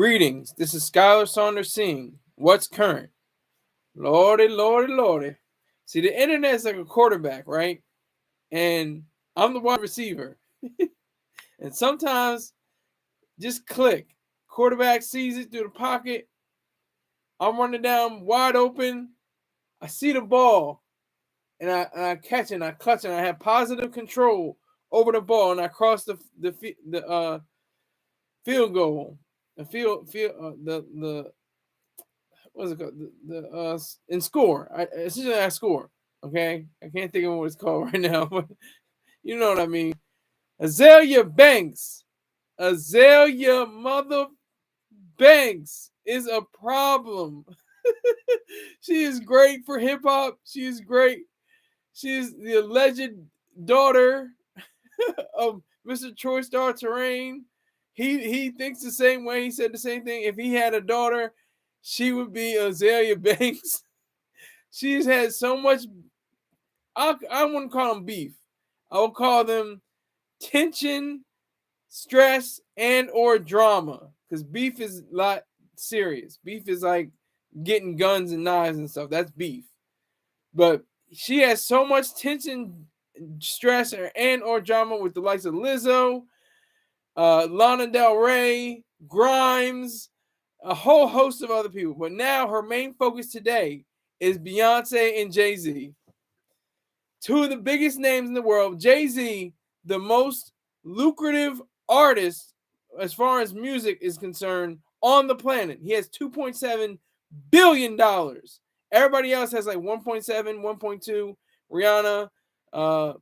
Greetings. This is Skylar Saunders Singh. What's current? Lordy, lordy, lordy. See, the internet is like a quarterback, right? And I'm the wide receiver. And sometimes just click. Quarterback sees it through the pocket. I'm running down wide open. I see the ball. And I catch it and I clutch it. And I have positive control over the ball. And I cross the field goal. The what's it called? And score. Essentially I score. Okay, I can't think of what it's called right now, but you know what I mean. Azealia Banks, Azealia Mother Banks is a problem. She is great for hip hop. She is great. She is the alleged daughter of Mr. Troy Star Terrain. He thinks the same way. He said the same thing. If he had a daughter, she would be Azealia Banks. She's had so much. I wouldn't call them beef. I would call them tension, stress, and or drama. Because beef is a lot serious. Beef is like getting guns and knives and stuff. That's beef. But she has so much tension, stress, and or drama with the likes of Lizzo, Lana Del Rey, Grimes, a whole host of other people. But now her main focus today is Beyonce and Jay-Z. Two of the biggest names in the world. Jay-Z, the most lucrative artist as far as music is concerned on the planet. He has $2.7 billion. Everybody else has like 1.7, 1.2. Rihanna,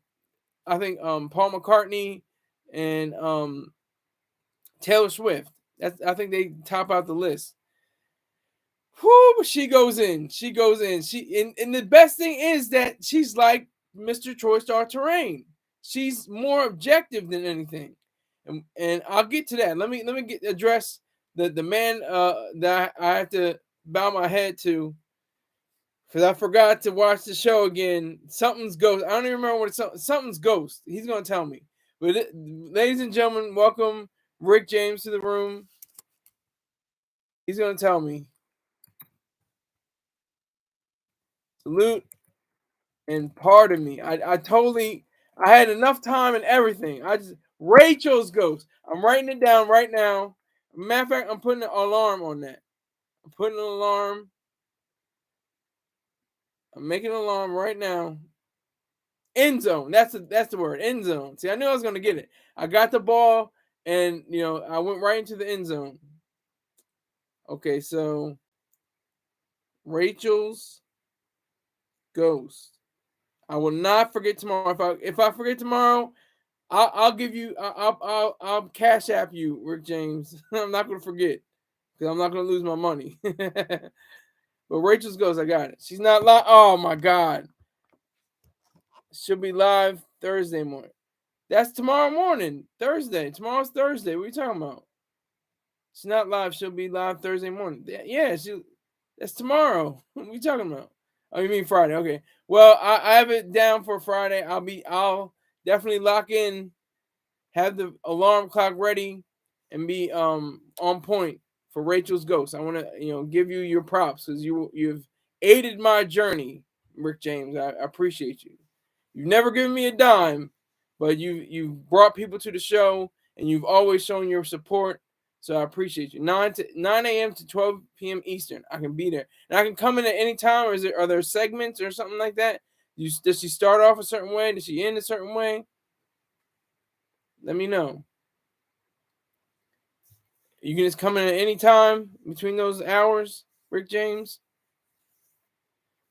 I think Paul McCartney, and Taylor Swift. I think they top out the list. Whoo, she goes in. She goes in. And the best thing is that she's like Mr. Troy Star Terrain. She's more objective than anything. And I'll get to that. Let me address the man that I have to bow my head to, because I forgot to watch the show again. Something's Ghost. I don't even remember what it's. Something's Ghost. He's gonna tell me. But ladies and gentlemen, welcome Rick James to the room. He's gonna tell me. Salute and pardon me. I had enough time and everything. Rachel's Ghost. I'm writing it down right now. Matter of fact, I'm putting an alarm on that. I'm putting an alarm. I'm making an alarm right now. End zone. That's the word. End zone. See, I knew I was gonna get it. I got the ball, and I went right into the end zone. Okay, so Rachel's Ghost. I will not forget tomorrow. If I forget tomorrow, I'll give you. I'll cash app you, Rick James. I'm not gonna forget because I'm not gonna lose my money. But Rachel's Ghost, I got it. She's not live. Oh my god. She'll be live Thursday morning. That's tomorrow morning. Thursday. Tomorrow's Thursday. What are you talking about? She's not live. She'll be live Thursday morning. Yeah, that's tomorrow. What are you talking about? Oh, you mean Friday? Okay. Well, I have it down for Friday. I'll definitely lock in, have the alarm clock ready, and be on point for Rachel's Ghost. I want to give you your props because you've aided my journey, Rick James. I appreciate you. You've never given me a dime, but you've brought people to the show and you've always shown your support. So I appreciate you. 9 a.m. to 12 p.m. Eastern. I can be there. And I can come in at any time, or are there segments or something like that? Does she start off a certain way? Does she end a certain way? Let me know. You can just come in at any time between those hours, Rick James.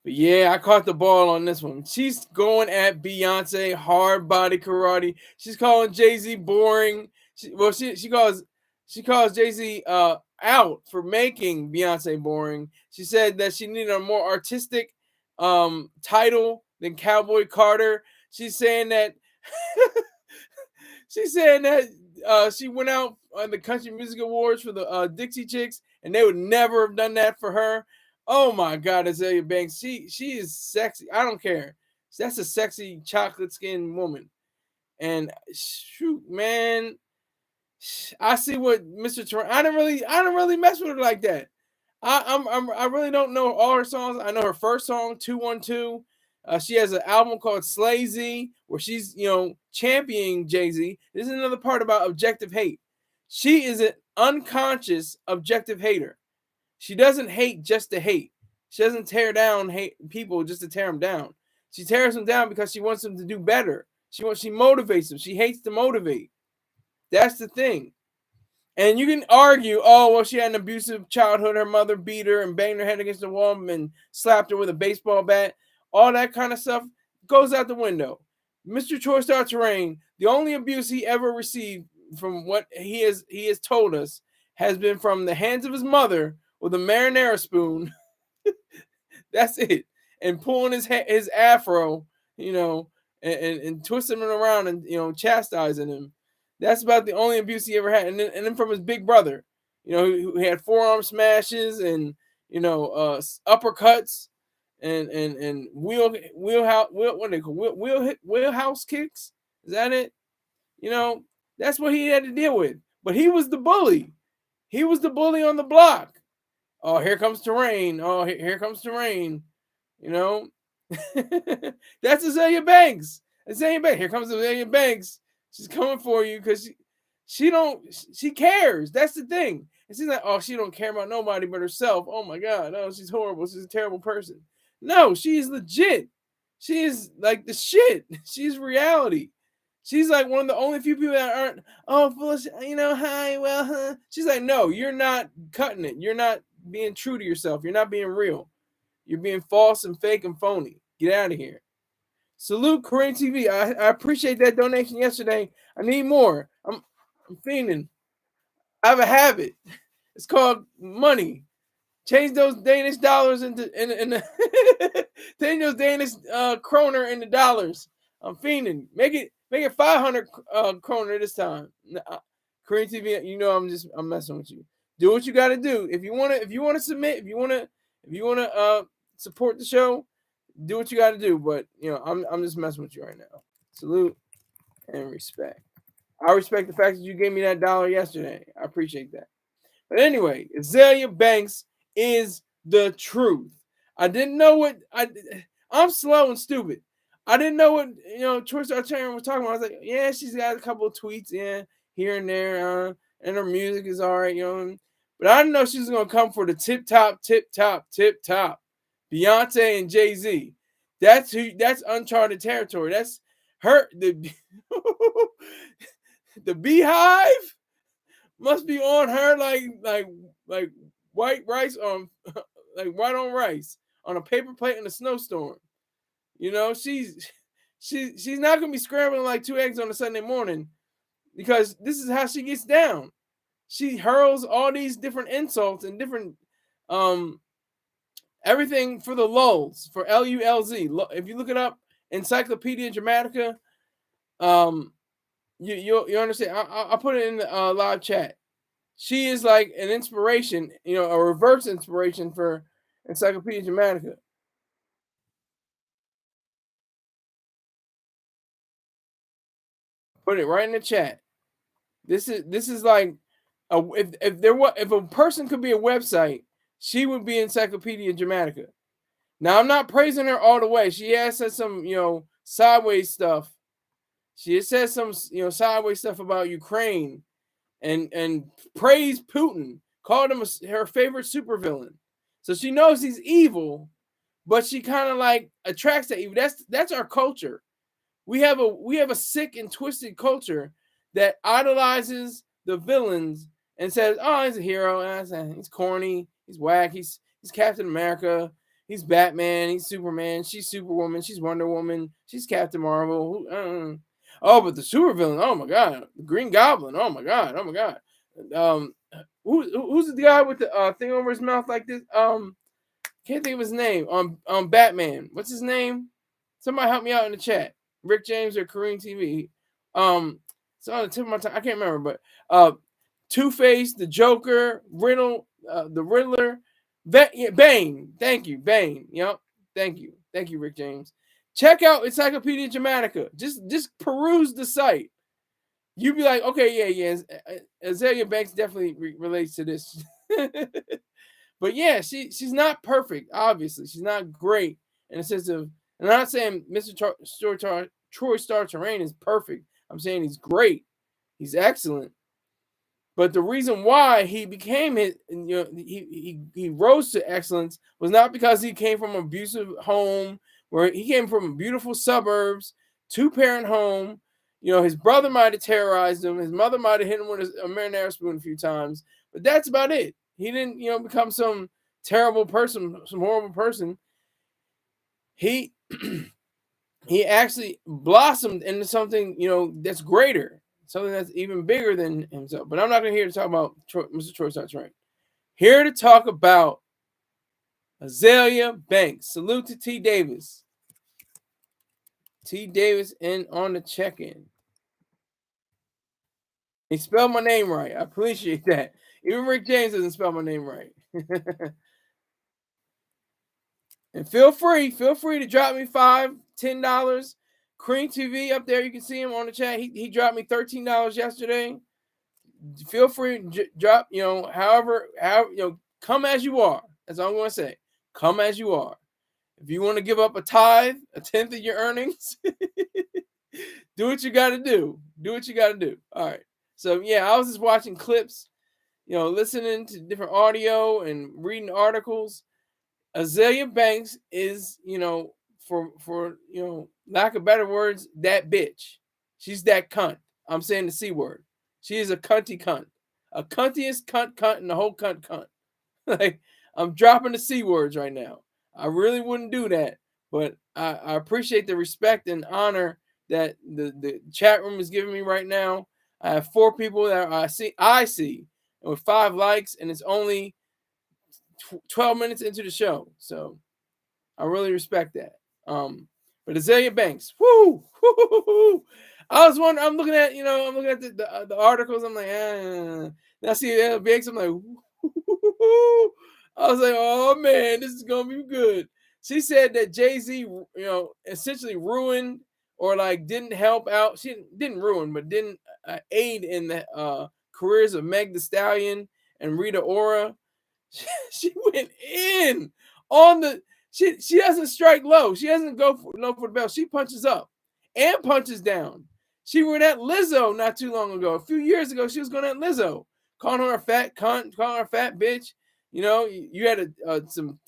But yeah, I caught the ball on this one. She's going at Beyonce, hard body karate. She's calling Jay-Z boring. She calls Jay-Z out for making Beyonce boring. She said that she needed a more artistic title than Cowboy Carter. She's saying that she went out on the Country Music Awards for the Dixie Chicks, and they would never have done that for her. Oh my God, Azealia Banks. She is sexy. I don't care. That's a sexy chocolate skinned woman. And shoot, man, I see what Mr. Terrain. I don't really mess with her like that. I really don't know all her songs. I know her first song, 212. She has an album called Slazy, where she's championing Jay-Z. This is another part about objective hate. She is an unconscious objective hater. She doesn't hate just to hate. She doesn't tear down hate people just to tear them down. She tears them down because she wants them to do better. She motivates them. She hates to motivate. That's the thing. And you can argue, oh, well, she had an abusive childhood. Her mother beat her and banged her head against the wall and slapped her with a baseball bat. All that kind of stuff goes out the window. Mr. Troy Star Terrain, the only abuse he ever received, from what he has told us, has been from the hands of his mother with a marinara spoon. That's it. And pulling his afro, and twisting him around and chastising him. That's about the only abuse he ever had. And then from his big brother, who had forearm smashes and uppercuts and wheelhouse kicks. Is that it? That's what he had to deal with. But he was the bully. He was the bully on the block. Oh, here comes Terrain. Oh, here comes Terrain. That's Azealia Banks. Azealia Banks. Here comes Azealia Banks. She's coming for you because she cares. That's the thing. And she's like, oh, she don't care about nobody but herself. Oh my God. Oh, she's horrible. She's a terrible person. No, she's legit. She is like the shit. She's reality. She's like one of the only few people that aren't, hi, well, huh. She's like, no, you're not cutting it. You're not being true to yourself. You're not being real. You're being false and fake and phony. Get out of here. Salute Korean TV. I appreciate that donation yesterday. I need more. I'm fiending. I have a habit. It's called money. Change those Danish dollars into change those Danish kroner into dollars. I'm fiending. Make it 500 kroner this time. Korean TV. I'm messing with you. Do what you got to do. If you want to submit, if you want to support the show, do what you got to do. But I'm just messing with you right now. Salute and respect. I respect the fact that you gave me that $1 yesterday. I appreciate that. But anyway, Azealia Banks is the truth. I didn't know what I'm slow and stupid. I didn't know what Troy Star Terrain was talking about. I was like, yeah, she's got a couple of tweets here and there, and her music is all right, But I didn't know she was gonna come for the tip top. Beyoncé and Jay-Z. That's uncharted territory. That's her. The beehive must be on her like white rice on like white on rice on a paper plate in a snowstorm. She's not gonna be scrambling like 2 eggs on a Sunday morning, because this is how she gets down. She hurls all these different insults and different everything for the lulz, for LULZ. If you look it up, Encyclopedia Dramatica, you understand. I'll put it in the live chat. She is like an inspiration, a reverse inspiration for Encyclopedia Dramatica. Put it right in the chat. This is like if a person could be a website, she would be Encyclopedia Dramatica. Now, I'm not praising her all the way. She has said some, sideways stuff. She has said some, sideways stuff about Ukraine and praised Putin, called him her favorite supervillain. So she knows he's evil, but she kind of like attracts that evil. That's our culture. We have a sick and twisted culture that idolizes the villains and says, "Oh, he's a hero. He's corny. He's whack. He's Captain America. He's Batman. He's Superman. She's Superwoman. She's Wonder Woman. She's Captain Marvel. Oh, but the supervillain. Oh my God, the Green Goblin. Oh my God. Oh my God. Who's the guy with the thing over his mouth like this? Can't think of his name. Batman. What's his name? Somebody help me out in the chat. Rick James or Korean TV. It's on the tip of my tongue. I can't remember, but Two-Face, the Joker, Riddle, the Riddler, Bane. Thank you, Bane. Yep. Thank you, Rick James. Check out Encyclopedia Dramatica. Just peruse the site. you'd be like, okay, yeah. Azealia Banks definitely relates to this. But yeah, she's not perfect. Obviously, she's not great in the sense of. And I'm not saying Mr. Troy Star Terrain is perfect. I'm saying he's great. He's excellent. But the reason why he became he rose to excellence was not because he came from an abusive home, where he came from beautiful suburbs, 2-parent home. His brother might have terrorized him. His mother might have hit him with a marinara spoon a few times, but that's about it. He didn't, become some terrible person, some horrible person. He he actually blossomed into something, that's greater, something that's even bigger than himself. But I'm not here to talk about Mr. Troy Star Terrain. Here to talk about Azealia Banks. Salute to T. Davis. T. Davis in on the check-in. He spelled my name right. I appreciate that. Even Rick James doesn't spell my name right. And feel free to drop me $5, $10. Cream TV up there. You can see him on the chat. He dropped me $13 yesterday. Feel free to drop, however, come as you are. That's all I'm going to say. Come as you are. If you want to give up a tithe, a tenth of your earnings, do what you got to do. Do what you got to do. All right. So, yeah, I was just watching clips, listening to different audio and reading articles. Azealia Banks is, for lack of better words, that bitch. She's that cunt. I'm saying the C word. She is a cunty cunt. A cuntiest cunt in the whole cunt. Like, I'm dropping the C words right now. I really wouldn't do that, but I appreciate the respect and honor that the chat room is giving me right now. I have 4 people that I see with 5 likes, and it's only 12 minutes into the show. So I really respect that. But Azealia Banks, whoo. I was wondering. I'm looking at the articles. I'm like, Then I see Banks. I'm like, I was like, oh man, this is gonna be good. She said that Jay-Z, essentially ruined or like didn't help out. She didn't ruin, but didn't aid in the careers of Meg Thee Stallion and Rita Ora. She went in on the. She doesn't strike low. She doesn't go for the bell. She punches up and punches down. She went at Lizzo not too long ago. A few years ago, she was going at Lizzo, calling her a fat cunt, calling her a fat bitch. You had some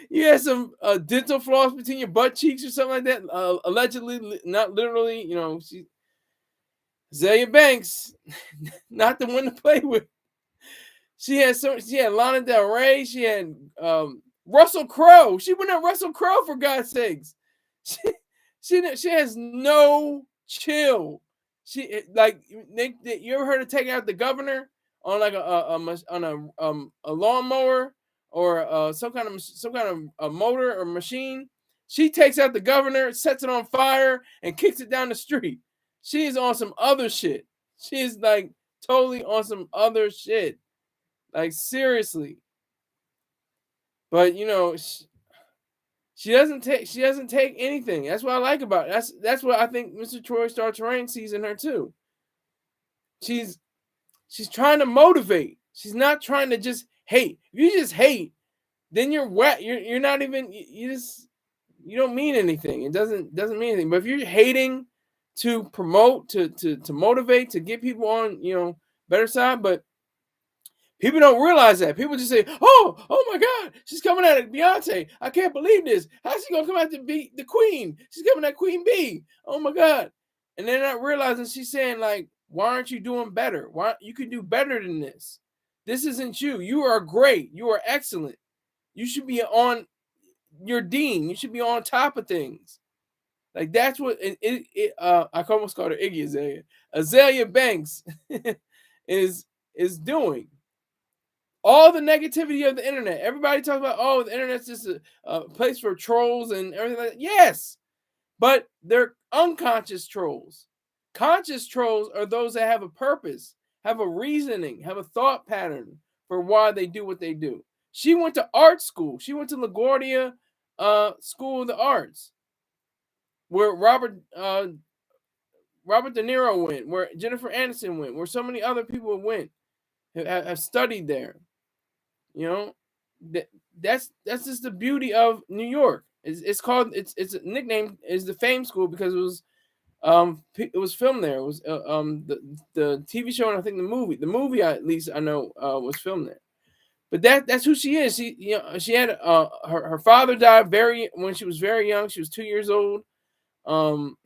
you had some dental floss between your butt cheeks or something like that. Allegedly, not literally. She Azealia Banks, not the one to play with. She had Lana Del Rey. She had Russell Crowe. She went at Russell Crowe, for God's sakes. She has no chill. You ever heard of taking out the governor on like a lawnmower or some kind of a motor or machine? She takes out the governor, sets it on fire, and kicks it down the street. She is on some other shit. She is like totally on some other shit. Like, seriously. But she doesn't take anything. That's what I like about it. That's what I think Mr. Troy Star Terrain sees in her too. She's trying to motivate. She's not trying to just hate. If you just hate, then you're wet. You're not even you don't mean anything. It doesn't mean anything. But if you're hating to promote, to motivate, to get people on, better side, but people don't realize that. People just say, oh my God, she's coming at it, Beyonce. I can't believe this. How's she going to come out to be the queen? She's coming at Queen Bee. Oh my God. And they're not realizing she's saying, like, why aren't you doing better? Why you can do better than this? This isn't you. You are great. You are excellent. You should be on your dean. You should be on top of things. Like, that's what I almost called her Iggy Azalea. Azealia Banks is doing. All the negativity of the internet. Everybody talks about, the internet's just a place for trolls and everything like that. Yes, but they're unconscious trolls. Conscious trolls are those that have a purpose, have a reasoning, have a thought pattern for why they do what they do. She went to art school. She went to LaGuardia School of the Arts, where Robert Robert De Niro went, where Jennifer Aniston went, where so many other people went, have studied there. You know, that that's just the beauty of New York. It's called it's a nickname is the Fame School because it was filmed there. It was the TV show and I think the movie at least I know was filmed there. But that's who she is. She had her father died very when she was very young. She was 2 years old. Um,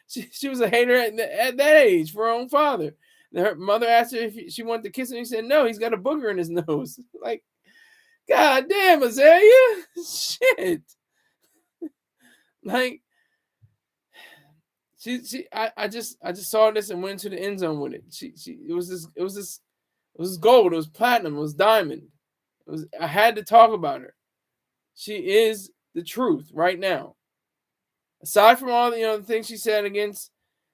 she was a hater at that age for her own father. And her mother asked her if she wanted to kiss him. He said no. He's got a booger in his nose. Like, God damn, Azealia, shit. Like, I just saw this and went to the end zone with it. It was gold. It was platinum. It was diamond. I had to talk about her. She is the truth right now. Aside from all the things she said against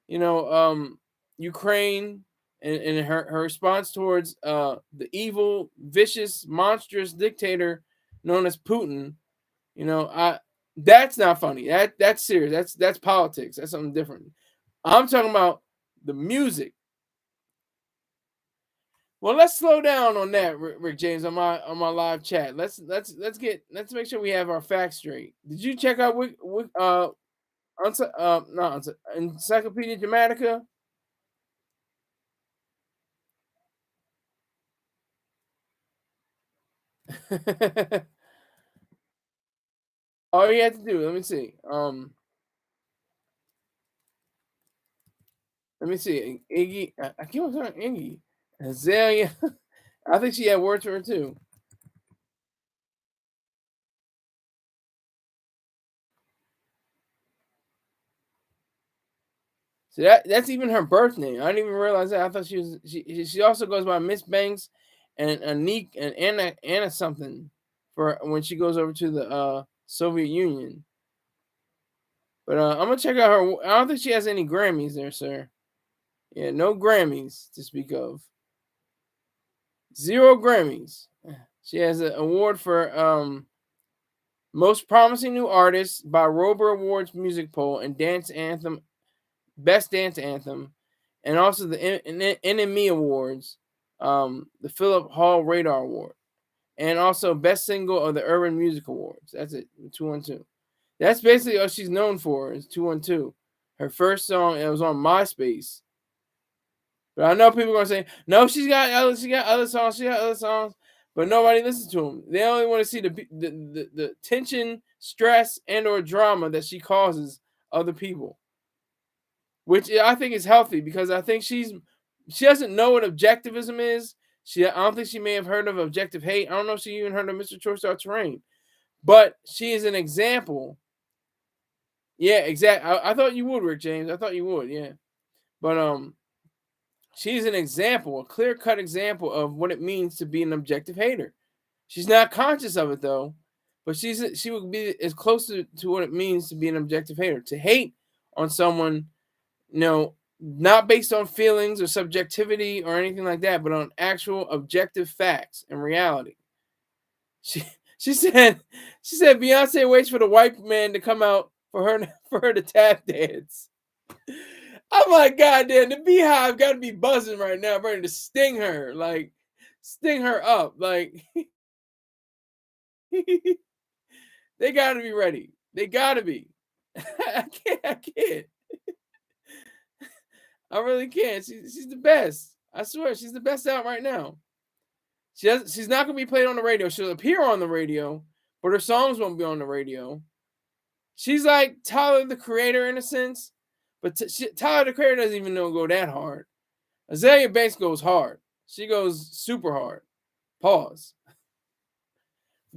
you know Ukraine and her response towards the evil, vicious, monstrous dictator known as Putin, I that's not funny. That's serious. That's politics. That's something different. I'm talking about the music. Well, let's slow down on that, Rick James, on my live chat. Let's make sure we have our facts straight. Did you check out Encyclopedia Dramatica? All you have to do, let me see. Let me see. Iggy, I keep on saying Iggy. Azalea. I think she had words for her too. So that's even her birth name. I didn't even realize that. I thought she also goes by Miss Banks and Anik and Anna something for when she goes over to the Soviet Union. But I'm gonna check out her. I don't think she has any Grammys there, sir. Yeah, no Grammys to speak of. Zero Grammys. She has an award for most promising new artist by Rober Awards music poll and dance anthem, best dance anthem, and also the NME Awards, the Philip Hall Radar Award, and also best single of the Urban Music Awards. That's it, 212. That's basically all she's known for is 212. Her first song, it was on MySpace. But I know people are gonna say, no, she got other songs, but nobody listens to them. They only want to see the tension, stress, and or drama that she causes other people, which I think is healthy because I think she doesn't know what objectivism is. I don't think she may have heard of objective hate. I don't know if she even heard of Mr. Choice Terrain, but she is an example. Yeah, exactly. I thought you would, Rick James. I thought you would. Yeah, but she's an example, a clear-cut example of what it means to be an objective hater. She's not conscious of it though, but she would be as close to what it means to be an objective hater. To hate on someone, not based on feelings or subjectivity or anything like that, but on actual objective facts and reality. She she said Beyonce waits for the white man to come out for her to tap dance. I'm like, God damn, the beehive got to be buzzing right now, ready to sting her, like sting her up. Like they got to be ready. They got to be. I can't. I can't. I really can't. She's the best. I swear, she's the best out right now. She's not gonna be played on the radio. She'll appear on the radio, but her songs won't be on the radio. She's like Tyler the Creator in a sense, but Tyler the Creator doesn't even know go that hard. Azealia Banks goes hard. She goes super hard. Pause.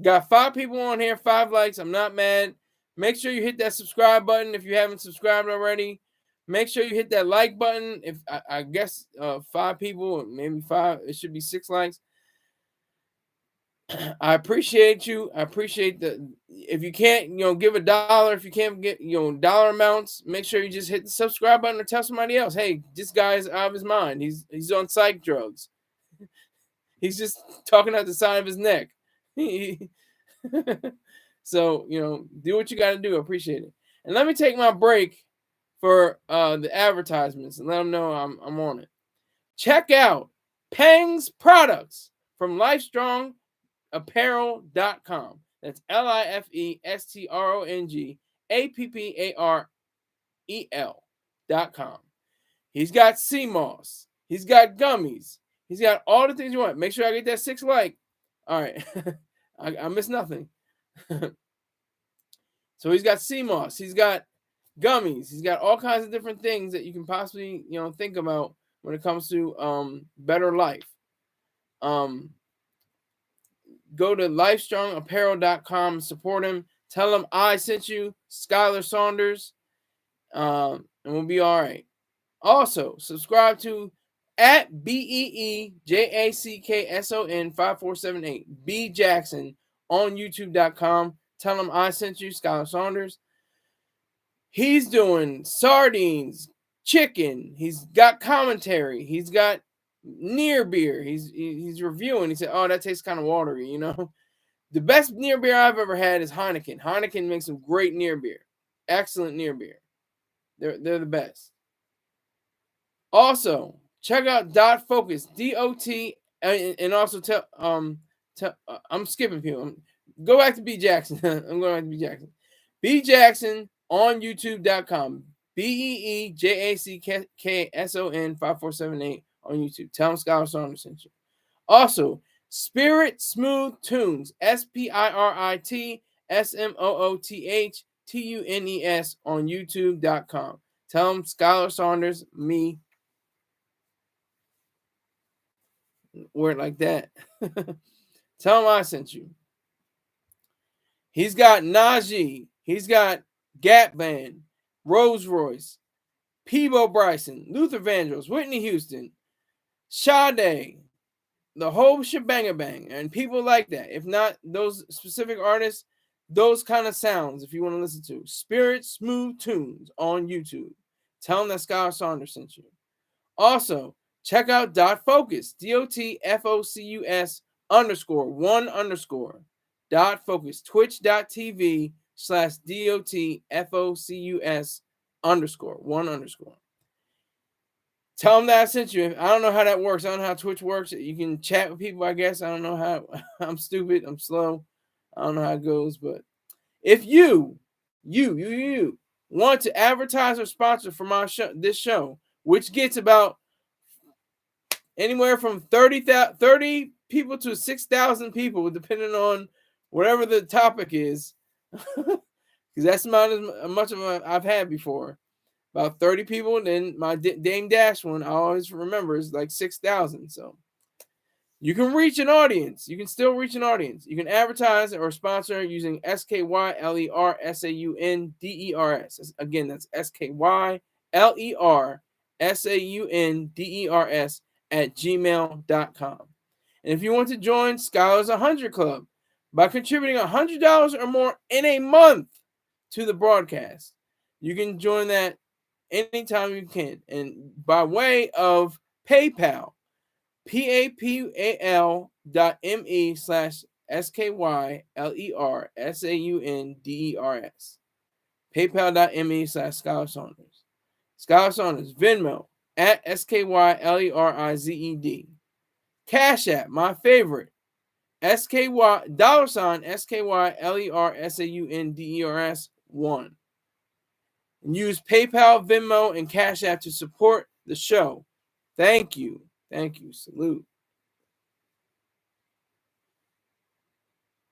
Got 5 people on here, 5 likes. I'm not mad. Make sure you hit that subscribe button if you haven't subscribed already. Make sure you hit that like button. If I guess 5 people, maybe 5, it should be 6 likes. I appreciate you. I appreciate if you can't, give $1, if you can't get, dollar amounts, make sure you just hit the subscribe button or tell somebody else, hey, this guy's out of his mind. He's on psych drugs. He's just talking out the side of his neck. So, do what you got to do. I appreciate it. And let me take my break for the advertisements and let them know I'm on it. Check out Pang's products from LifeStrongApparel.com. That's LifeStrongApparel.com. He's got sea moss. He's got gummies. He's got all the things you want. Make sure I get that 6 like. All right. I missed nothing. So he's got sea moss. He's got gummies. He's got all kinds of different things that you can possibly, think about when it comes to better life. Go to LifeStrongApparel.com and support him. Tell him I sent you, Skylar Saunders, and we'll be all right. Also, subscribe to at BEEJACKSON 5478 B Jackson on YouTube.com. Tell him I sent you, Skylar Saunders. He's doing sardines, chicken. He's got commentary. He's got near beer. He's reviewing. He said, "Oh, that tastes kind of watery." The best near beer I've ever had is Heineken. Heineken makes some great near beer, excellent near beer. They're the best. Also, check out Dot Focus, DOT, and also I'm skipping people. Go back to B Jackson. I'm going back to B Jackson. B Jackson on YouTube.com. BEEJACKSON 5478 on YouTube. Tell them Skylar Saunders sent you. Also, Spirit Smooth Tunes, SPIRIT SMOOTHTUNES on YouTube.com. Tell them Skylar Saunders, me. Word like that. Tell him I sent you. He's got Najee. He's got Gap Band, Rolls Royce, Peebo Bryson, Luther Vandross, Whitney Houston, Sade, the whole shebang-a-bang, and people like that. If not those specific artists, those kind of sounds, if you want to listen to. Spirit Smooth Tunes on YouTube. Tell them that Skylar Saunders sent you. Also, check out Dot Focus, DOTFOCUS _1_ Dot Focus, twitch.tv/DOTFOCUS _1_ Tell them that I sent you. I don't know how that works. I don't know how Twitch works. You can chat with people, I guess. I don't know how. I'm stupid. I'm slow. I don't know how it goes. But if you want to advertise or sponsor for this show, which gets about anywhere from 30 people to 6,000 people, depending on whatever the topic is, because that's not as much of I've had before. About 30 people, and then my Dame Dash one, I always remember, is like 6,000. So you can reach an audience. You can still reach an audience. You can advertise or sponsor using SKYLERSAUNDERS. Again, that's SKYLERSAUNDERS @gmail.com. And if you want to join Skylar's 100 Club by contributing $100 or more in a month to the broadcast, you can join that anytime you can. And by way of PayPal, PayPal.me/SKYLERSAUNDERS. PayPal.me/Skylar Saunders. Skylar Saunders, Venmo @SKYLERIZED. Cash App, my favorite, $SKYLERSAUNDERS1. And use PayPal, Venmo, and Cash App to support the show. Thank you. Thank you. Salute.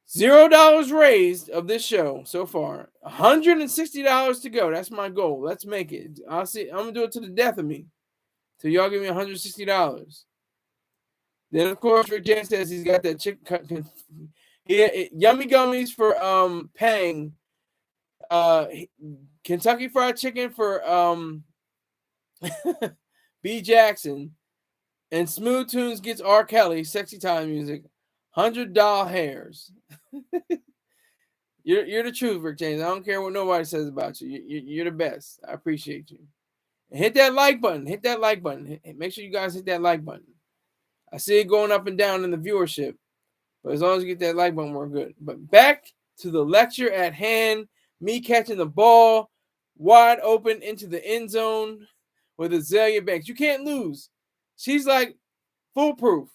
$0 raised of this show so far. $160 to go. That's my goal. Let's make it. I'll see. I'm gonna do it to the death of me. So y'all give me $160. Then of course Rick James says he's got that chicken. Yummy gummies for Pang. Kentucky Fried Chicken for B Jackson, and Smooth Tunes gets R. Kelly, Sexy Time Music, $100 hairs. You're the truth, Rick James. I don't care what nobody says about you. You're the best. I appreciate you. And hit that like button. Hit that like button. Make sure you guys hit that like button. I see it going up and down in the viewership, but as long as you get that like button, we're good. But back to the lecture at hand. Me catching the ball wide open into the end zone with Azealia Banks. You can't lose. She's like foolproof.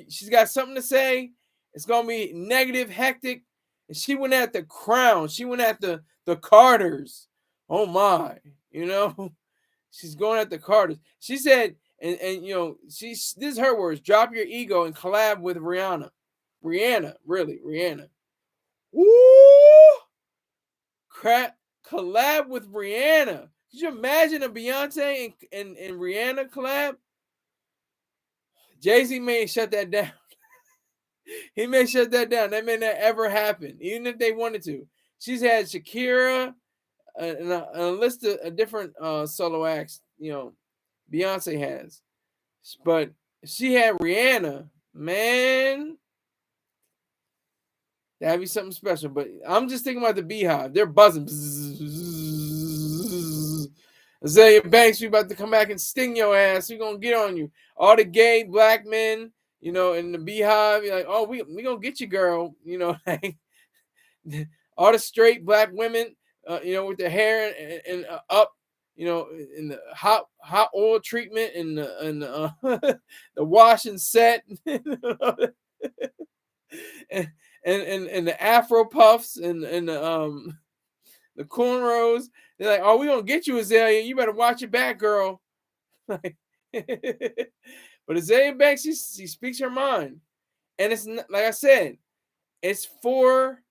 She's got something to say. It's gonna be negative, hectic. And she went at the crown. She went at the Carters. Oh my, you know, she's going at the Carters. She said, and you know, this is her words: drop your ego and collab with Rihanna. Rihanna, really, Rihanna. Woo! Collab with Rihanna. Could you imagine a Beyonce and Rihanna collab? Jay-Z may shut that down. He may shut that down. That may not ever happen, even if they wanted to. She's had Shakira and a list of different solo acts, you know, Beyonce has. But she had Rihanna, man. That'd be something special. But I'm just thinking about the Beehive. They're buzzing. Azealia Banks, we about to come back and sting your ass. We're going to get on you. All the gay black men, you know, in the Beehive, you're like, oh, we going to get you, girl. You know, like, all the straight black women, you know, with their hair and up, you know, in the hot oil treatment and the the wash and set. And the Afro puffs and the cornrows. They're like, oh, we gonna get you, Azealia. You better watch your back, girl. But Azealia Banks, she speaks her mind. And it's not, like I said, it's for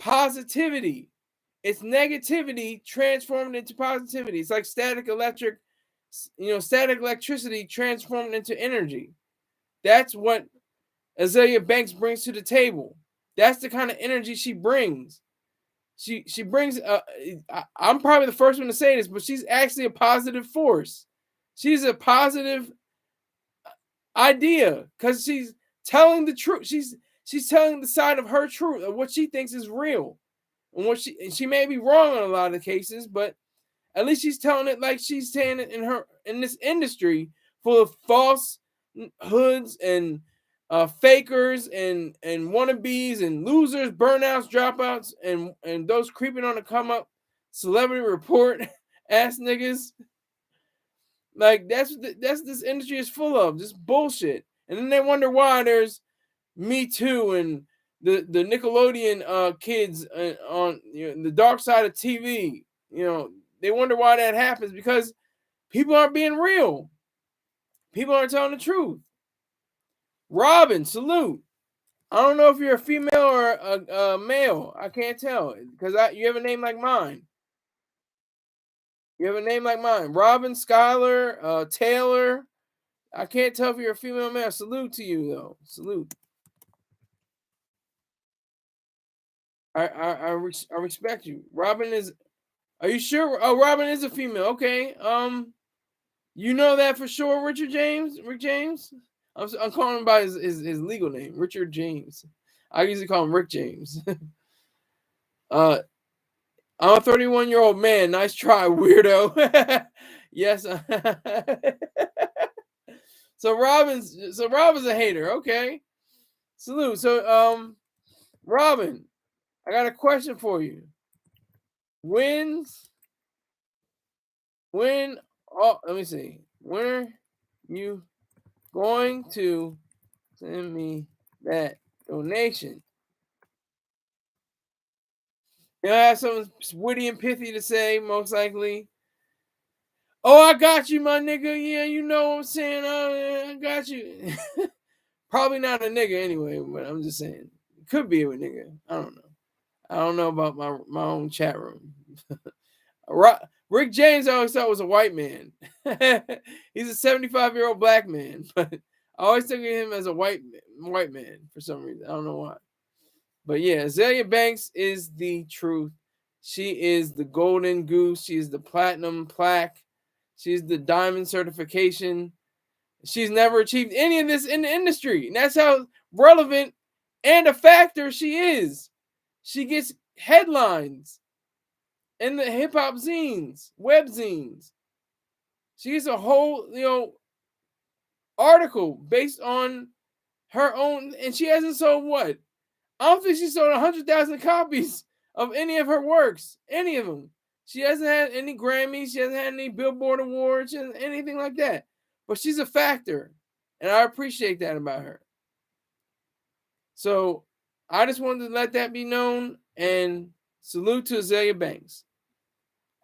positivity. It's negativity transformed into positivity. It's like static electricity transformed into energy. That's what Azealia Banks brings to the table. That's the kind of energy she brings. She brings. I'm probably the first one to say this, but she's actually a positive force. She's a positive idea because she's telling the truth. She's telling the side of her truth of what she thinks is real, and she may be wrong in a lot of cases, but at least she's telling it like she's saying it in this industry full of false hoods and fakers and wannabes and losers, burnouts, dropouts, and those creeping on the come up, celebrity report ass niggas. Like that's this industry is full of just bullshit. And then they wonder why there's Me Too and the Nickelodeon kids on, you know, the dark side of TV. You know, they wonder why that happens because people aren't being real. People aren't telling the truth. Robin, salute. I don't know if you're a female or a male. I can't tell because you have a name like mine. You have a name like mine. Robin, Skylar, Taylor. I can't tell if you're a female or male. Salute to you though. Salute. I respect you. Robin is. Are you sure? Oh, Robin is a female. Okay. You know that for sure, Richard James. Rick James. I'm calling him by his legal name, Richard James. I usually call him Rick James. I'm a 31-year-old man. Nice try, weirdo. Yes. So Robin's a hater. Okay. Salute. So Robin, I got a question for you. When let me see. When are you going to send me that donation? You know, I have something witty and pithy to say, most likely. Oh, I got you, my nigga. Yeah, you know what I'm saying. I got you. Probably not a nigga anyway, but I'm just saying. It could be a nigga. I don't know. I don't know about my own chat room. Rick James I always thought was a white man. He's a 75-year-old black man, but I always think of him as a white man for some reason. I don't know why. But yeah, Azealia Banks is the truth. She is the golden goose. She is the platinum plaque. She's the diamond certification. She's never achieved any of this in the industry. And that's how relevant and a factor she is. She gets headlines in the hip hop zines, web zines. She gets a whole, article based on her own, and she hasn't sold what? I don't think she sold 100,000 copies of any of her works, any of them. She hasn't had any Grammys. She hasn't had any Billboard awards. She hasn't anything like that. But she's a factor, and I appreciate that about her. So I just wanted to let that be known, and salute to Azealia Banks.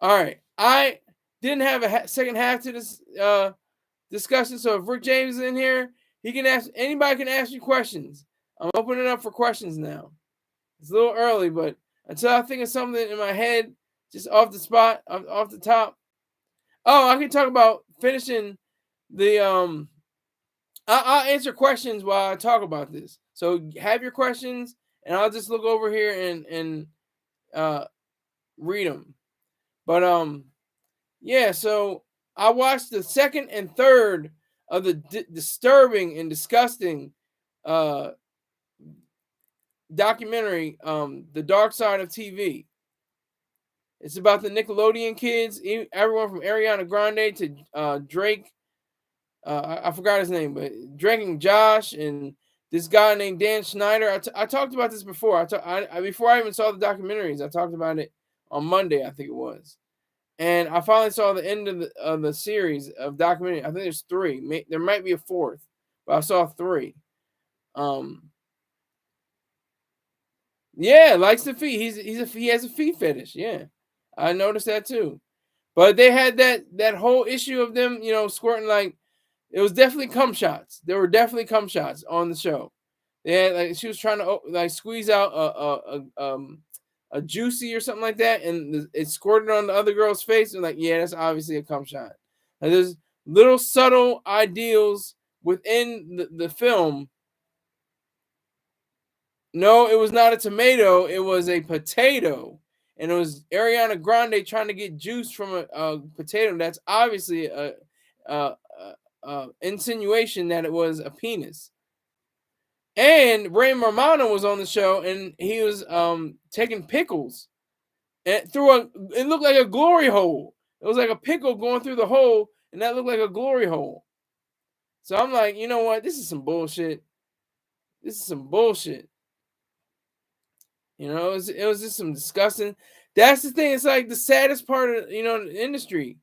All right, I didn't have a second half to this discussion, so if Rick James is in here, he can ask. Anybody can ask you questions. I'm opening up for questions now. It's a little early, but until I think of something in my head, just off the spot, off the top. Oh, I can talk about finishing the I'll answer questions while I talk about this. So have your questions, and I'll just look over here and read them. But yeah. So I watched the second and third of the disturbing and disgusting documentary, The Dark Side of TV. It's about the Nickelodeon kids, everyone from Ariana Grande to Drake. I forgot his name, but Drake and Josh and this guy named Dan Schneider. I talked about this before. Before I even saw the documentaries, I talked about it on Monday, I think it was. And I finally saw the end of the series of documentary. I think there's 3. There might be a 4th, but I saw 3. Yeah, likes the feet. He has a feet fetish. Yeah, I noticed that too. But they had that whole issue of them, squirting like. It was definitely cum shots. There were definitely cum shots on the show. They had she was trying to like squeeze out a juicy or something like that, and it squirted on the other girl's face. And like, yeah, that's obviously a cum shot. And there's little subtle ideals within the film. No, it was not a tomato. It was a potato, and it was Ariana Grande trying to get juice from a potato. That's obviously a insinuation that it was a penis. And Ray Romano was on the show, and he was taking pickles and it looked like a glory hole. It was like a pickle going through the hole, and that looked like a glory hole. So I'm like, you know what? This is some bullshit. This is some bullshit. It was just some disgusting. That's the thing. It's like the saddest part of the industry.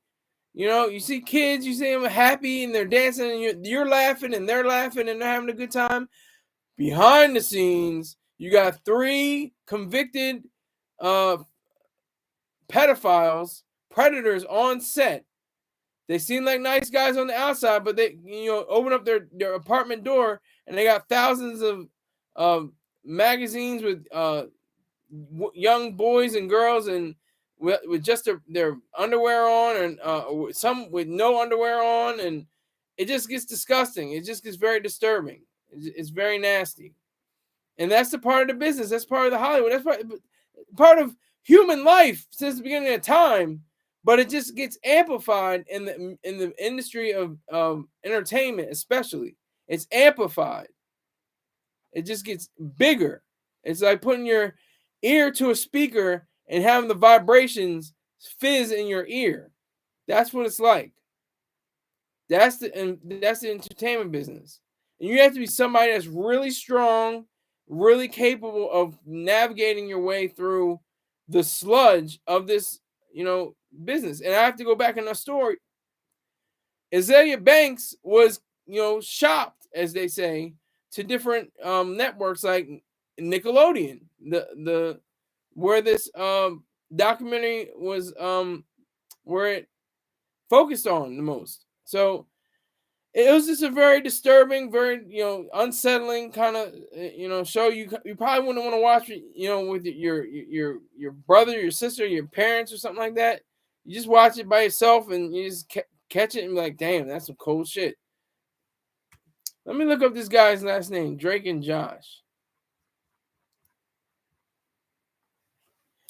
You see kids, you see them happy and they're dancing, and you're laughing and they're laughing and they're having a good time. Behind the scenes, you got 3 convicted pedophiles, predators on set. They seem like nice guys on the outside, but they open up their apartment door and they got thousands of magazines with young boys and girls and with just their underwear on, and some with no underwear on, and it just gets disgusting. It just gets very disturbing. It's very nasty, and that's the part of the business. That's part of the Hollywood. That's part of human life since the beginning of time. But it just gets amplified in the industry of entertainment, especially. It's amplified. It just gets bigger. It's like putting your ear to a speaker and having the vibrations fizz in your ear. That's what it's like. That's the entertainment business. And you have to be somebody that's really strong, really capable of navigating your way through the sludge of this, business. And I have to go back in the story. Azealia Banks was, shopped, as they say, to different networks like Nickelodeon, the where this documentary was where it focused on the most. So it was just a very disturbing, very unsettling kind of show. You probably wouldn't want to watch it, with your brother, your sister, your parents, or something like that. You just watch it by yourself and you just catch it and be like, damn, that's some cold shit. Let me look up this guy's last name, Drake and Josh.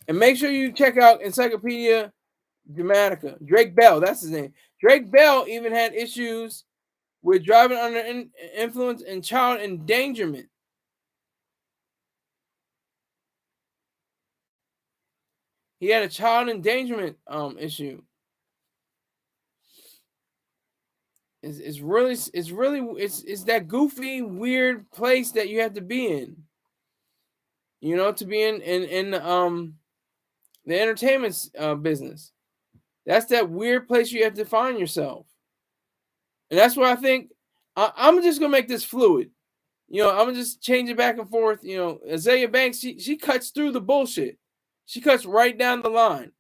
And make sure you check out Encyclopedia Dramatica. Drake Bell, that's his name. Drake Bell even had issues with driving under influence and child endangerment. He had a child endangerment issue. It's that goofy, weird place that you have to be in. To be in the entertainment business. That's that weird place you have to find yourself. And that's why I think I'm just gonna make this fluid. I'm gonna just change it back and forth. Azealia Banks, she cuts through the bullshit. She cuts right down the line.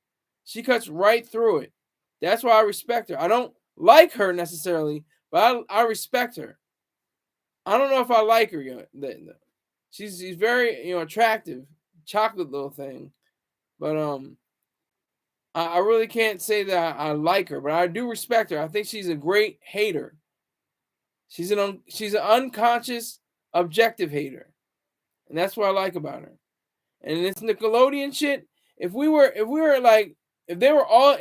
She cuts right through it. That's why I respect her. I don't like her necessarily, but I respect her. I don't know if I like her yet. She's very attractive, chocolate little thing, but I really can't say that I like her, but I do respect her. I think she's a great hater. She's an unconscious, objective hater, and that's what I like about her. And this Nickelodeon shit. If they were all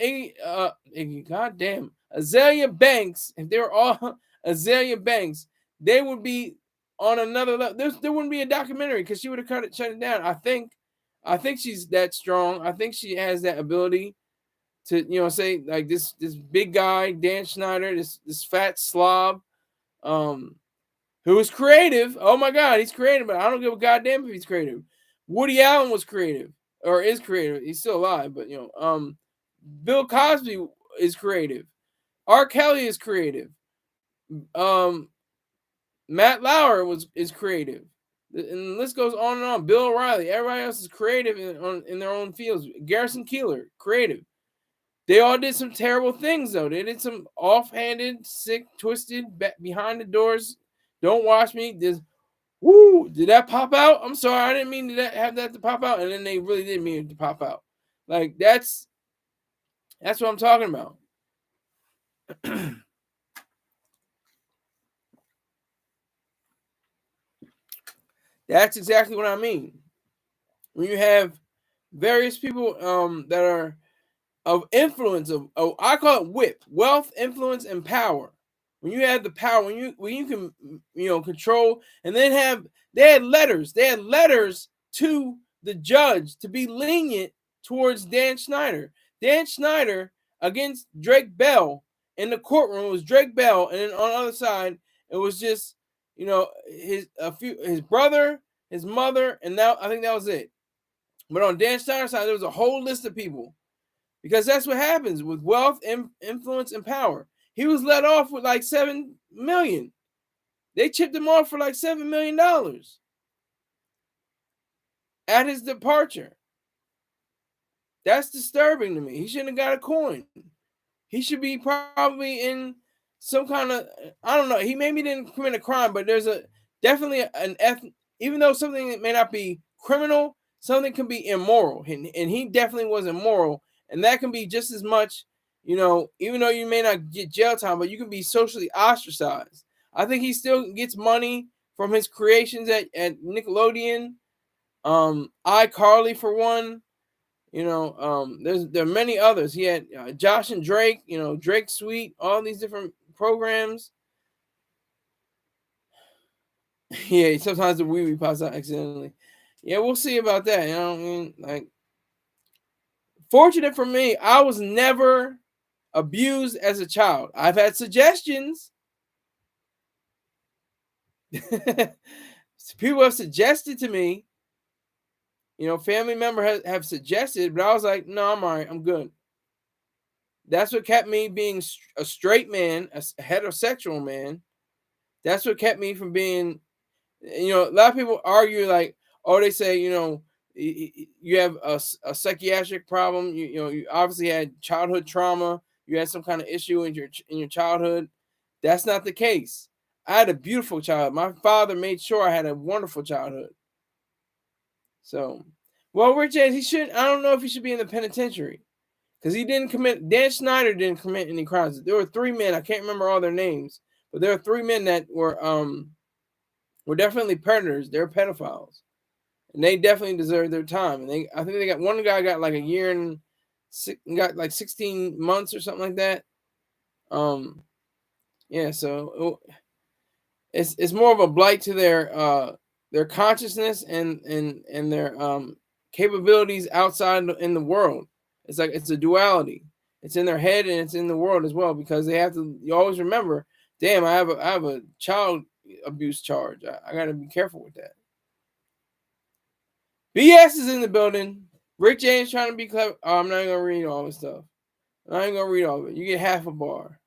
goddamn Azealia Banks, if they were all Azealia Banks, they would be on another level. There wouldn't be a documentary because she would have shut it down. I think she's that strong. I think she has that ability to say like this big guy Dan Schneider, this fat slob, who is creative. Oh my God, he's creative, but I don't give a goddamn if he's creative. Woody Allen was creative or is creative. He's still alive, but Bill Cosby is creative. R. Kelly is creative. Matt Lauer is creative. And the list goes on and on. Bill O'Reilly, everybody else is creative in their own fields. Garrison Keillor, creative. They all did some terrible things, though. They did some offhanded, sick, twisted, behind the doors. Don't watch me. Woo! Did that pop out? I'm sorry, I didn't mean to have that to pop out, and then they really did mean it to pop out. Like that's what I'm talking about. That's exactly what I mean. When you have various people that are of influence of I call it whip, wealth, influence, and power. When you have the power, when you can control, and then they had letters to the judge to be lenient towards Dan Schneider. Dan Schneider against Drake Bell in the courtroom, it was Drake Bell, and then on the other side it was just his brother, his mother, and now I think that was it. But on Dan Schneider's side, there was a whole list of people. Because that's what happens with wealth, influence, and power. He was let off with like $7 million. They chipped him off for like $7 million at his departure. That's disturbing to me. He shouldn't have got a coin. He should be probably in some kind of, I don't know. He maybe didn't commit a crime, but there's definitely an even though something that may not be criminal, something can be immoral, and he definitely was immoral. And that can be just as much, even though you may not get jail time, but you can be socially ostracized. I think he still gets money from his creations at Nickelodeon. iCarly for one. There are many others. He had Josh and Drake, Drake Sweet, all these different programs. Yeah, sometimes the wee pops out accidentally. Yeah, we'll see about that. You know what I mean? Like, fortunate for me, I was never abused as a child. I've had suggestions. People have suggested to me, family member have suggested, but I was like, no, I'm all right. I'm good. That's what kept me being a straight man, a heterosexual man. That's what kept me from being, a lot of people argue like, oh, they say, you have a psychiatric problem. You obviously had childhood trauma. You had some kind of issue in your childhood. That's not the case. I had a beautiful childhood. My father made sure I had a wonderful childhood. So, well, Rich Ace, I don't know if he should be in the penitentiary because Dan Schneider didn't commit any crimes. There were 3 men. I can't remember all their names, but there were 3 men that were definitely predators. They're pedophiles. And they definitely deserve their time. And I think they got one guy got like a year and got like 16 months or something like that. Yeah, so it's more of a blight to their consciousness and their capabilities outside in the world. It's like it's a duality. It's in their head and it's in the world as well because they have to. You always remember, damn, I have a child abuse charge. I got to be careful with that. BS is in the building. Rick James trying to be clever. Oh, I'm not even gonna read all this stuff. I ain't gonna read all of it. You get half a bar.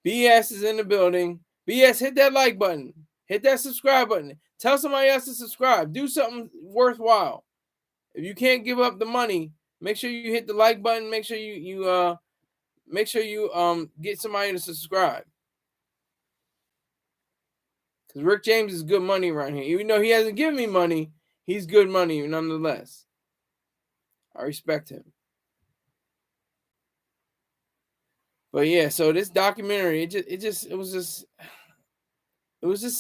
BS is in the building. BS, hit that like button. Hit that subscribe button. Tell somebody else to subscribe. Do something worthwhile. If you can't give up the money, make sure you hit the like button. Make sure you get somebody to subscribe. Because Rick James is good money around here. Even though he hasn't given me money, he's good money nonetheless. I respect him. But yeah, so this documentary, it was just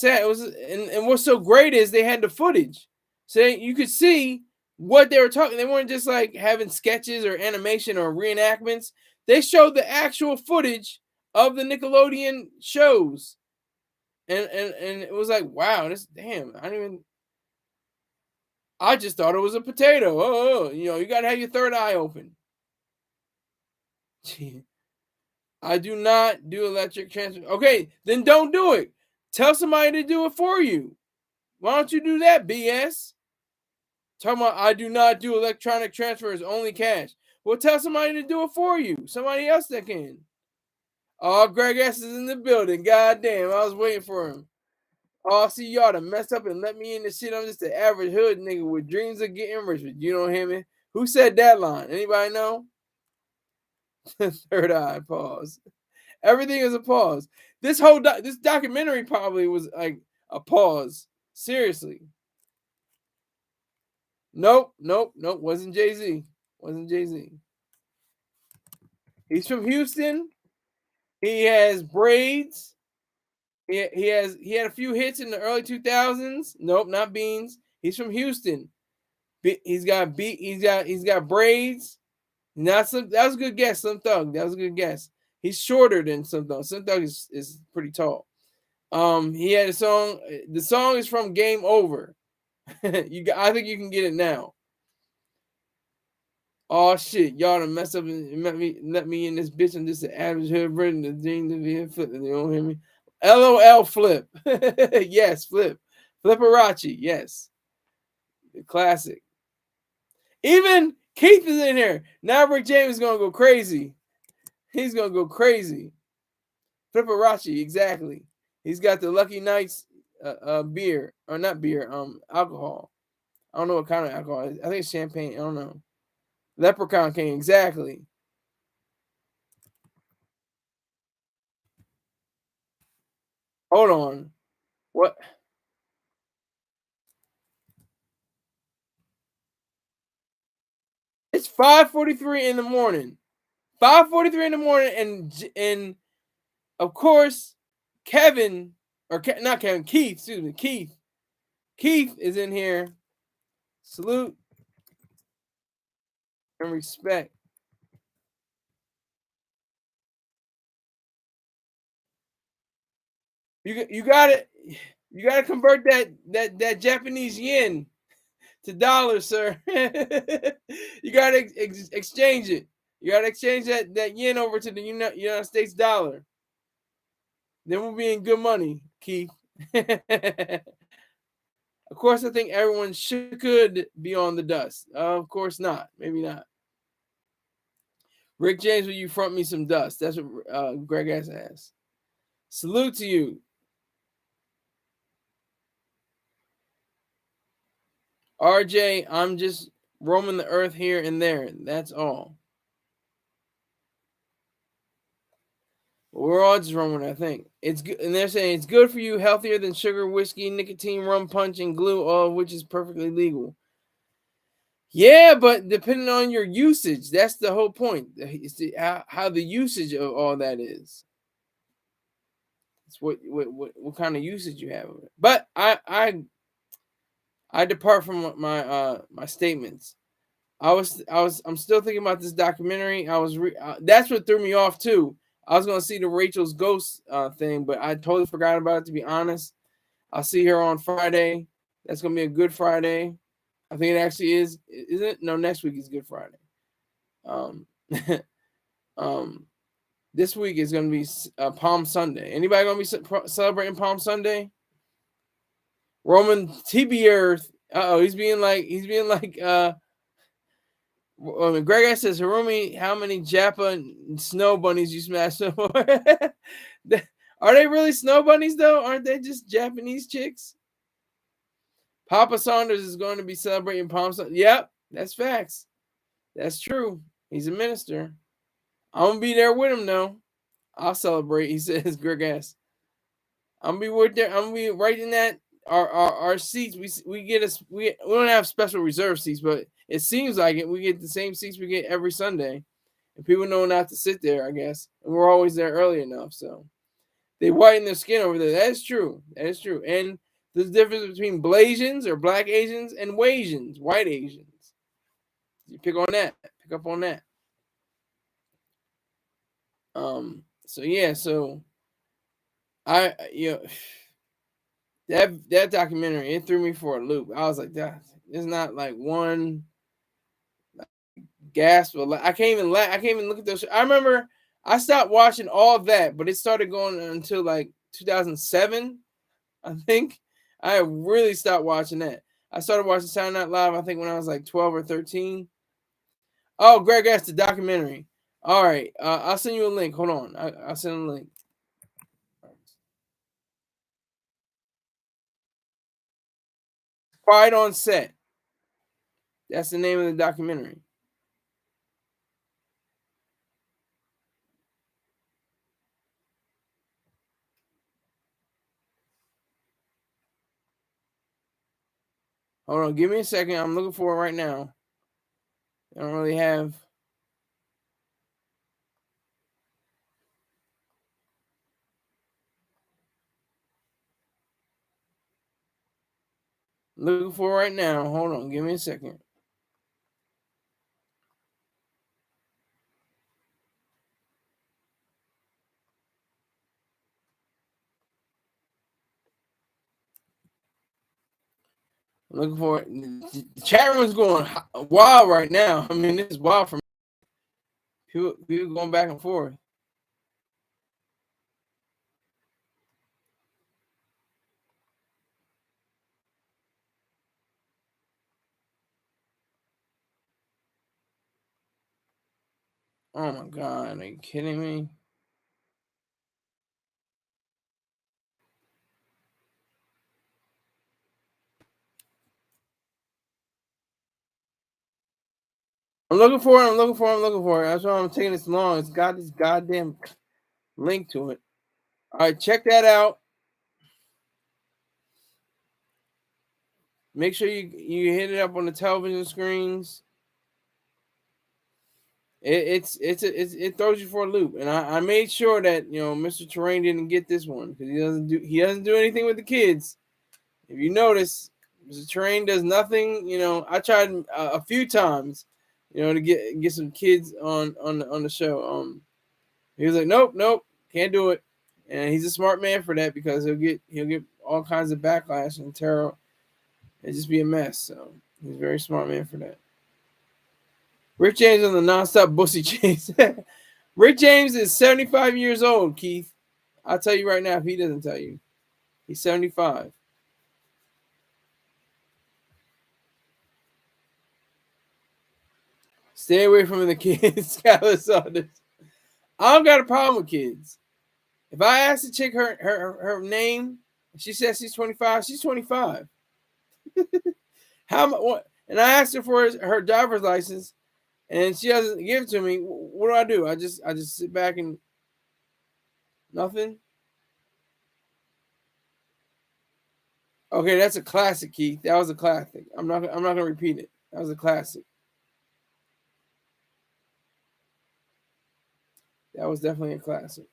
sad. It was, and what's so great is they had the footage, so you could see what they were talking. They weren't just like having sketches or animation or reenactments. They showed the actual footage of the Nickelodeon shows, and it was like, wow, this damn. I just thought it was a potato. Oh, you gotta have your third eye open. I do not do electric transfer. Okay, then don't do it. Tell somebody to do it for you. Why don't you do that, BS? Talking about I do not do electronic transfers, only cash. Well, tell somebody to do it for you. Somebody else that can. Oh, Greg S is in the building. God damn, I was waiting for him. Oh, see y'all to mess up and let me in the shit. I'm just an average hood nigga with dreams of getting rich. But you don't hear me? Who said that line? Anybody know? Third eye pause. Everything is a pause. This whole this documentary probably was like a pause. Seriously. Nope. Wasn't Jay-Z. Wasn't Jay-Z. He's from Houston. He has braids. He had a few hits in the early 2000s. Nope, not Beans. He's from Houston. He's got braids. That was a good guess. Slim Thug. That was a good guess. He's shorter than Slim Thug. Slim Thug is pretty tall. He had a song. The song is from Game Over. I think you can get it now. Oh shit, y'all done mess up and let me in this bitch. I'm just an average hood version of the thing to be flip. You don't hear me? LOL flip. Yes, flip. Flipperacci, yes. The classic. Even Keith is in here. Now Rick James is gonna go crazy. He's gonna go crazy. Flipperacci, exactly. He's got the Lucky Knights beer. Or not beer, alcohol. I don't know what kind of alcohol. I think it's champagne. I don't know. Leprechaun King, exactly. Hold on. What? It's 5:43 in the morning. 5:43 in the morning, and of course, Kevin not Kevin, Keith. Excuse me, Keith. Keith is in here. Salute and respect. You got it. You got to convert that Japanese yen to dollars, sir. You got to exchange it. You got to exchange that yen over to the United States dollar. Then we'll be in good money, Keith. Of course, I think everyone could be on the dust. Of course not. Maybe not. Rick James, will you front me some dust? That's what Greg S asked. Salute to you. RJ, I'm just roaming the earth here and there. That's all. We're all just roaming, I think. It's good, and they're saying it's good for you, healthier than sugar, whiskey, nicotine, rum punch, and glue, all of which is perfectly legal. Yeah, but depending on your usage, that's the whole point. It's how the usage of all that is. It's what kind of usage you have of it. But I depart from my statements. I'm still thinking about this documentary. That's what threw me off too. I was gonna see the Rachel's Ghost thing, but I totally forgot about it. To be honest, I'll see her on Friday. That's gonna be a good Friday. I think it actually is. Isn't it? No, next week is Good Friday. Um, this week is gonna be Palm Sunday. Anybody gonna be celebrating Palm Sunday? Roman TB Earth. He's being like Greg says, Harumi, how many Japa snow bunnies you smashed? Are they really snow bunnies though? Aren't they just Japanese chicks? Papa Saunders is going to be celebrating Palm Sunday. Yep, that's facts. That's true. He's a minister. I'm gonna be there with him though. I'll celebrate. He says, Greg ass. I'm gonna be with there. I'm gonna be right in that our seats. We get us. We don't have special reserve seats, but it seems like it. We get the same seats we get every Sunday, and people know not to sit there. I guess, and we're always there early enough. So they whiten their skin over there. That is true. That is true. And there's a difference between Blasians or Black Asians and Wasians, white Asians. You pick on that. Pick up on that. So yeah. So that documentary, it threw me for a loop. I was like, that it's not like one gasp. I can't even laugh. I can't even look at those. I remember I stopped watching all of that, but it started going until like 2007. I think I really stopped watching that. I started watching Saturday Night Live, I think, when I was like 12 or 13. Oh, Greg asked the documentary. All right. I'll send you a link. Hold on. I'll send a link. Quiet on Set. That's the name of the documentary. Hold on. Give me a second. I'm looking for it right now. I don't really have. Looking for it right now. Hold on. Give me a second. I'm looking for it. The chat room's going wild right now. I mean, this is wild for me. People going back and forth. Oh my God. Are you kidding me? I'm looking for it. I'm looking for it. I'm looking for it. That's why I'm taking this long. It's got this goddamn link to it. All right, check that out. Make sure you hit it up on the television screens. It throws you for a loop, and I made sure that Mr. Terrain didn't get this one because he doesn't do anything with the kids. If you notice, Mr. Terrain does nothing. I tried a few times, to get some kids on the show. He was like, nope, can't do it, and he's a smart man for that because he'll get all kinds of backlash and terror. It'd just be a mess. So he's a very smart man for that. Rick James on the nonstop bussy chase. Rick James is 75 years old, Keith. I'll tell you right now if he doesn't tell you. He's 75. Stay away from the kids, Skylar Saunders. I don't got a problem with kids. If I ask the chick her name, she says she's 25, she's 25. What? And I asked her for her driver's license, and she doesn't give it to me. What do? I just sit back and nothing. Okay, that's a classic, Keith. That was a classic. I'm not gonna repeat it. That was a classic. That was definitely a classic.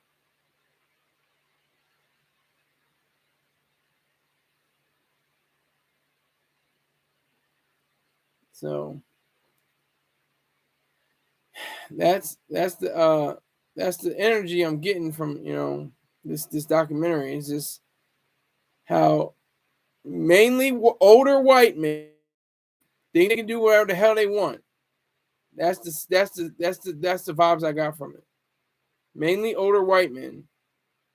So that's the energy I'm getting from this documentary. Is just how mainly older white men think they can do whatever the hell they want. That's the vibes I got from it. Mainly older white men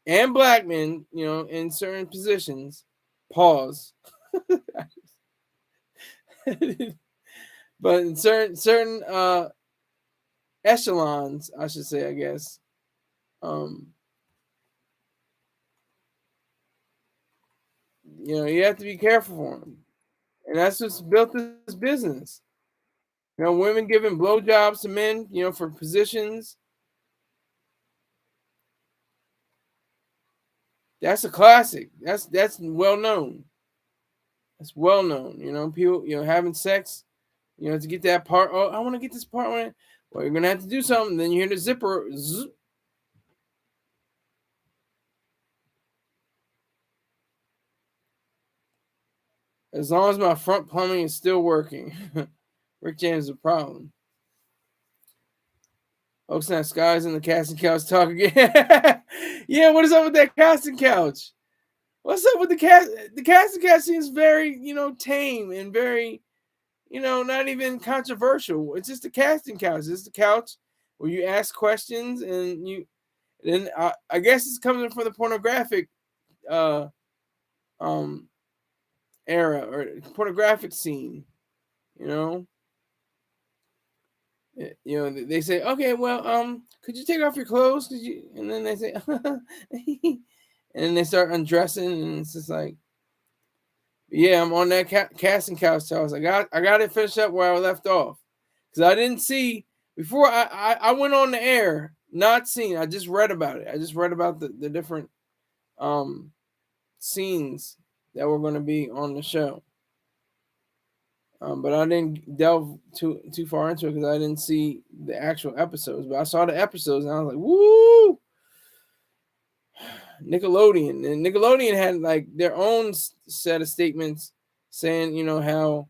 and black men, in certain positions. Pause. But in certain echelons, I should say, I guess, um, you have to be careful for them, and that's what's built this business. Women giving blowjobs to men, for positions. That's a classic. That's well known. That's well known. People, having sex, to get that part. Oh, I want to get this part. Well, you're gonna have to do something. Then you hear the zipper. Zzz. As long as my front plumbing is still working, Rick James is a problem. Oaksnap Skies and the casting couch talk again. Yeah, what is up with that casting couch? What's up with the cast? The casting couch seems very, tame and very, not even controversial. It's just a casting couch. It's the couch where you ask questions and then I guess it's coming from the pornographic uh um era or pornographic scene, you know. They say, okay, well, could you take off your clothes? Could you? And then they say, and then they start undressing, and it's just like, yeah, I'm on that casting couch, Charles. I got it finished up where I left off because I didn't see before I went on the air, not seen. I just read about it. I just read about the different um scenes that were going to be on the show. But I didn't delve too far into it because I didn't see the actual episodes. But I saw the episodes and I was like, "Woo!" Nickelodeon, and Nickelodeon had like their own set of statements saying, how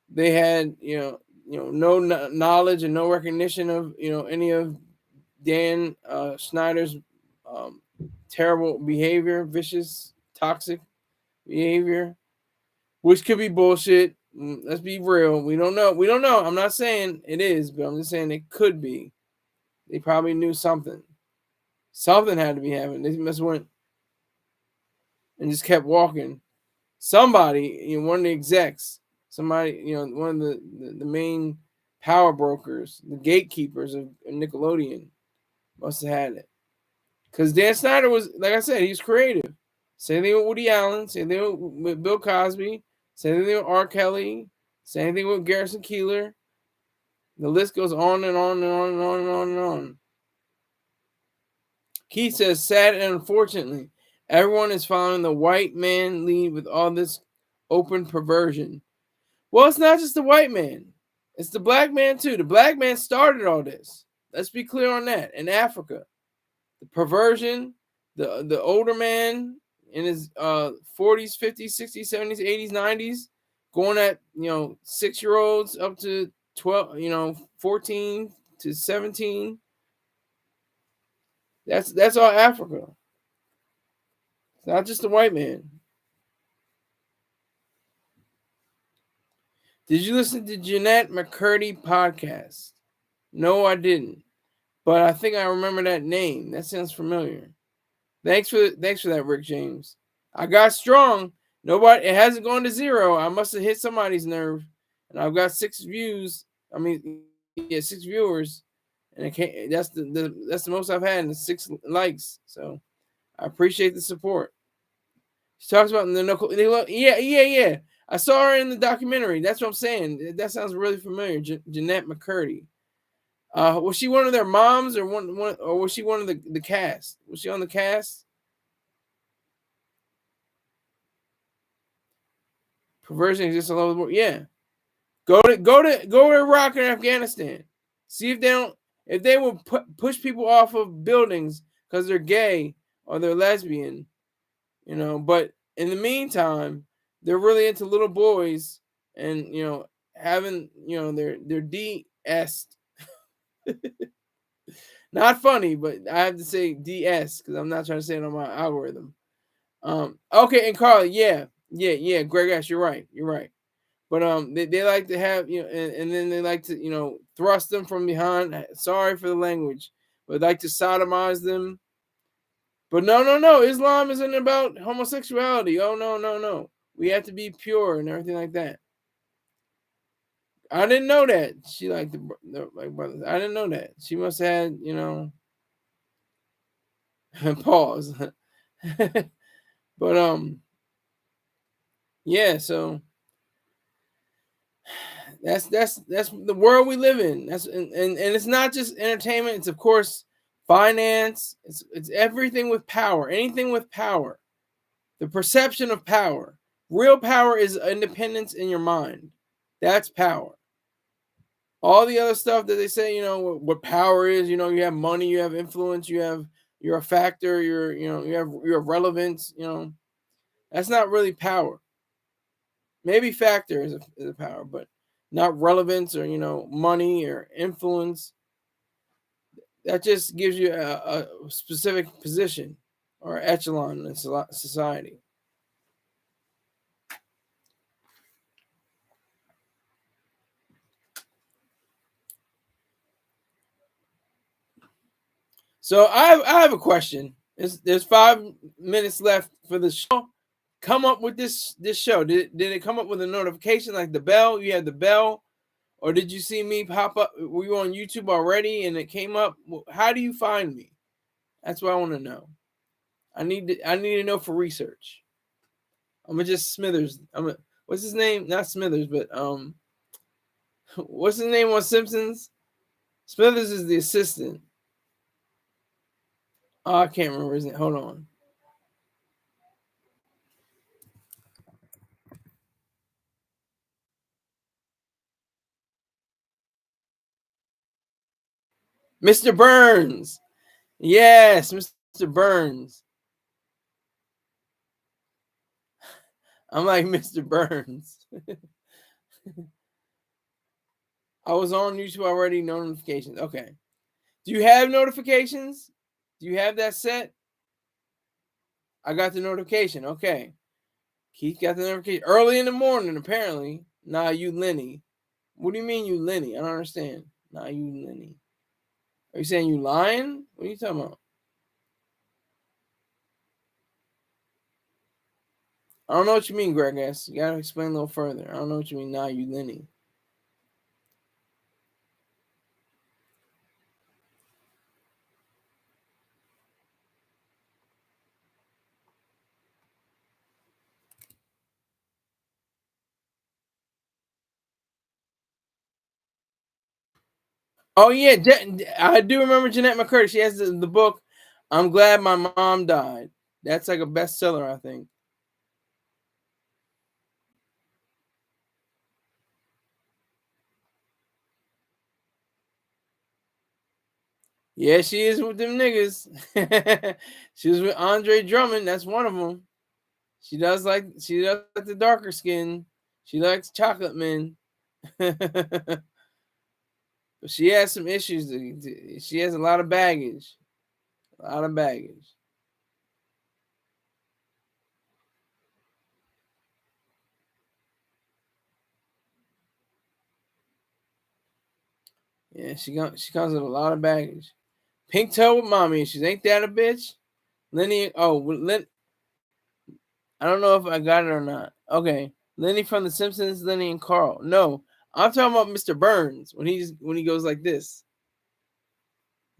they had, no knowledge and no recognition of, any of Dan Schneider's terrible behavior, vicious, toxic behavior, which could be bullshit. Let's be real. We don't know. We don't know. I'm not saying it is, but I'm just saying it could be. They probably knew something. Something had to be happening. They must went and just kept walking. Somebody, one of the execs, somebody, one of the main power brokers, the gatekeepers of Nickelodeon, must have had it. Because Dan Snyder was, like I said, he's creative. Same thing with Woody Allen. Same thing with Bill Cosby. Same thing with R. Kelly. Same thing with Garrison Keillor. The list goes on and on and on and on and on and on. Keith says, sad and unfortunately, everyone is following the white man lead with all this open perversion. Well, it's not just the white man. It's the black man, too. The black man started all this. Let's be clear on that. In Africa, the perversion, the older man in his 40s, 50s, 60s, 70s, 80s, 90s, going at 6-year-olds up to 12, 14 to 17. That's all Africa. It's not just the white man. Did you listen to Jeanette McCurdy podcast? No, I didn't. But I think I remember that name. That sounds familiar. Thanks for that, Rick James. I got strong. It hasn't gone to 0. I must have hit somebody's nerve. And I've got 6 views. 6 viewers. And it can't, that's the most I've had, and 6 likes. So I appreciate the support. She talks about yeah. I saw her in the documentary. That's what I'm saying. That sounds really familiar. Jeanette McCurdy. Was she one of their moms, or or was she one of the cast? Was she on the cast? Perversion exists all over the world. Yeah. Go to Iraq and Afghanistan. See if they will push people off of buildings because they're gay or they're lesbian, But in the meantime, they're really into little boys and having their DS. Not funny, but I have to say DS because I'm not trying to say it on my algorithm. Okay, and Carly, yeah, Greg Ash, you're right. But they like to have and then they like to thrust them from behind. Sorry for the language, but like to sodomize them. But no. Islam isn't about homosexuality. Oh no. We have to be pure and everything like that. I didn't know that she liked the like brothers. I didn't know that. She must have had, pause. But yeah. So that's the world we live in. And it's not just entertainment. It's of course finance. It's everything with power. Anything with power. The perception of power. Real power is independence in your mind. That's power. All the other stuff that they say, what power is, you have money, you have influence, you're a factor, you have relevance, that's not really power. Maybe factor is a power, but not relevance or money or influence. That just gives you a specific position or echelon in society. So I have a question. There's 5 minutes left for the show. Come up with this show. Did it come up with a notification like the bell? You had the bell, or did you see me pop up? Were you on YouTube already and it came up? How do you find me? That's what I want to know. I need to know for research. I'm gonna just Smithers. What's his name? Not Smithers, but what's his name on Simpsons? Smithers is the assistant. Oh, I can't remember his name. Hold on. Mr. Burns. Yes, Mr. Burns. I'm like Mr. Burns. I was on YouTube already. No notifications. Okay. Do you have notifications? Do you have that set? I got the notification. Okay. Keith got the notification early in the morning, apparently. Nah, you Lenny. What do you mean you Lenny? I don't understand. Nah, you Lenny. Are you saying you lying? What are you talking about? I don't know what you mean, Greg S. You gotta explain a little further. I don't know what you mean. Nah, you Lenny. Oh yeah, I do remember Jeanette McCurdy. She has the book. I'm glad my mom died. That's like a bestseller, I think. Yeah, she is with them niggas. She was with Andre Drummond. That's one of them. She does like the darker skin. She likes chocolate men. But she has some issues. She has a lot of baggage. A lot of baggage. Yeah, she comes with a lot of baggage. Pink toe with mommy issues. Ain't that a bitch? Lenny. Oh, I don't know if I got it or not. Okay, Lenny from The Simpsons. Lenny and Carl. No, I'm talking about Mr. Burns when he goes like this.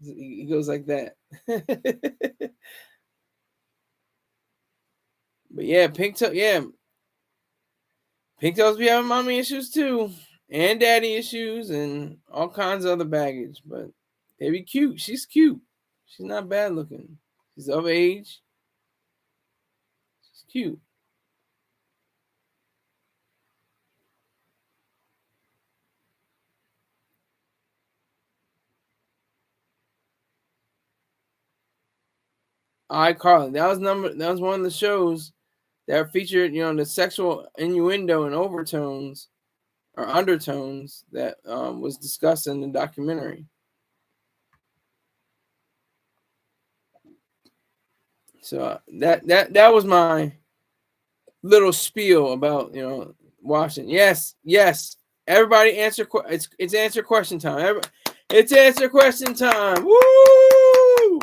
He goes like that. But yeah, pink toe. Yeah, pink toes be having mommy issues too, and daddy issues, and all kinds of other baggage. But they be cute. She's cute. She's not bad looking. She's of age. She's cute. iCarly. That was one of the shows that featured, the sexual innuendo and overtones or undertones that was discussed in the documentary. So that was my little spiel about watching. Yes, yes. Everybody answer. It's answer question time. It's answer question time. Woo!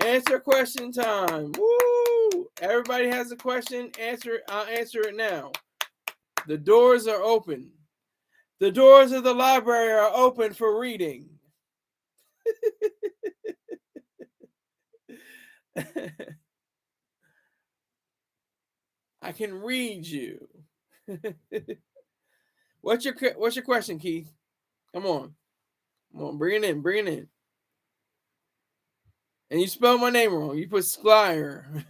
Answer question time. Woo! Everybody has a question. Answer it. I'll answer it now. The doors are open. The doors of the library are open for reading. I can read you. What's your question, Keith? Come on. Bring it in. Bring it in. And you spelled my name wrong. You put Squire.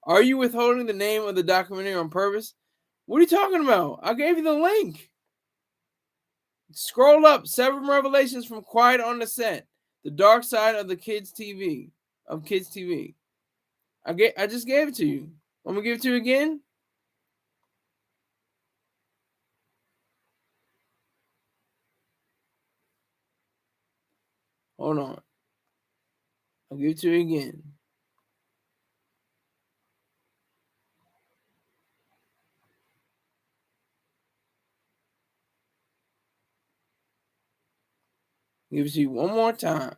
Are you withholding the name of the documentary on purpose? What are you talking about? I gave you the link. Scroll up. 7 revelations from Quiet on the Set. The dark side of the kids' TV. Of kids' TV. I just gave it to you. I'm gonna give it to you again. Hold on. I'll give it to you again. Give it to you one more time.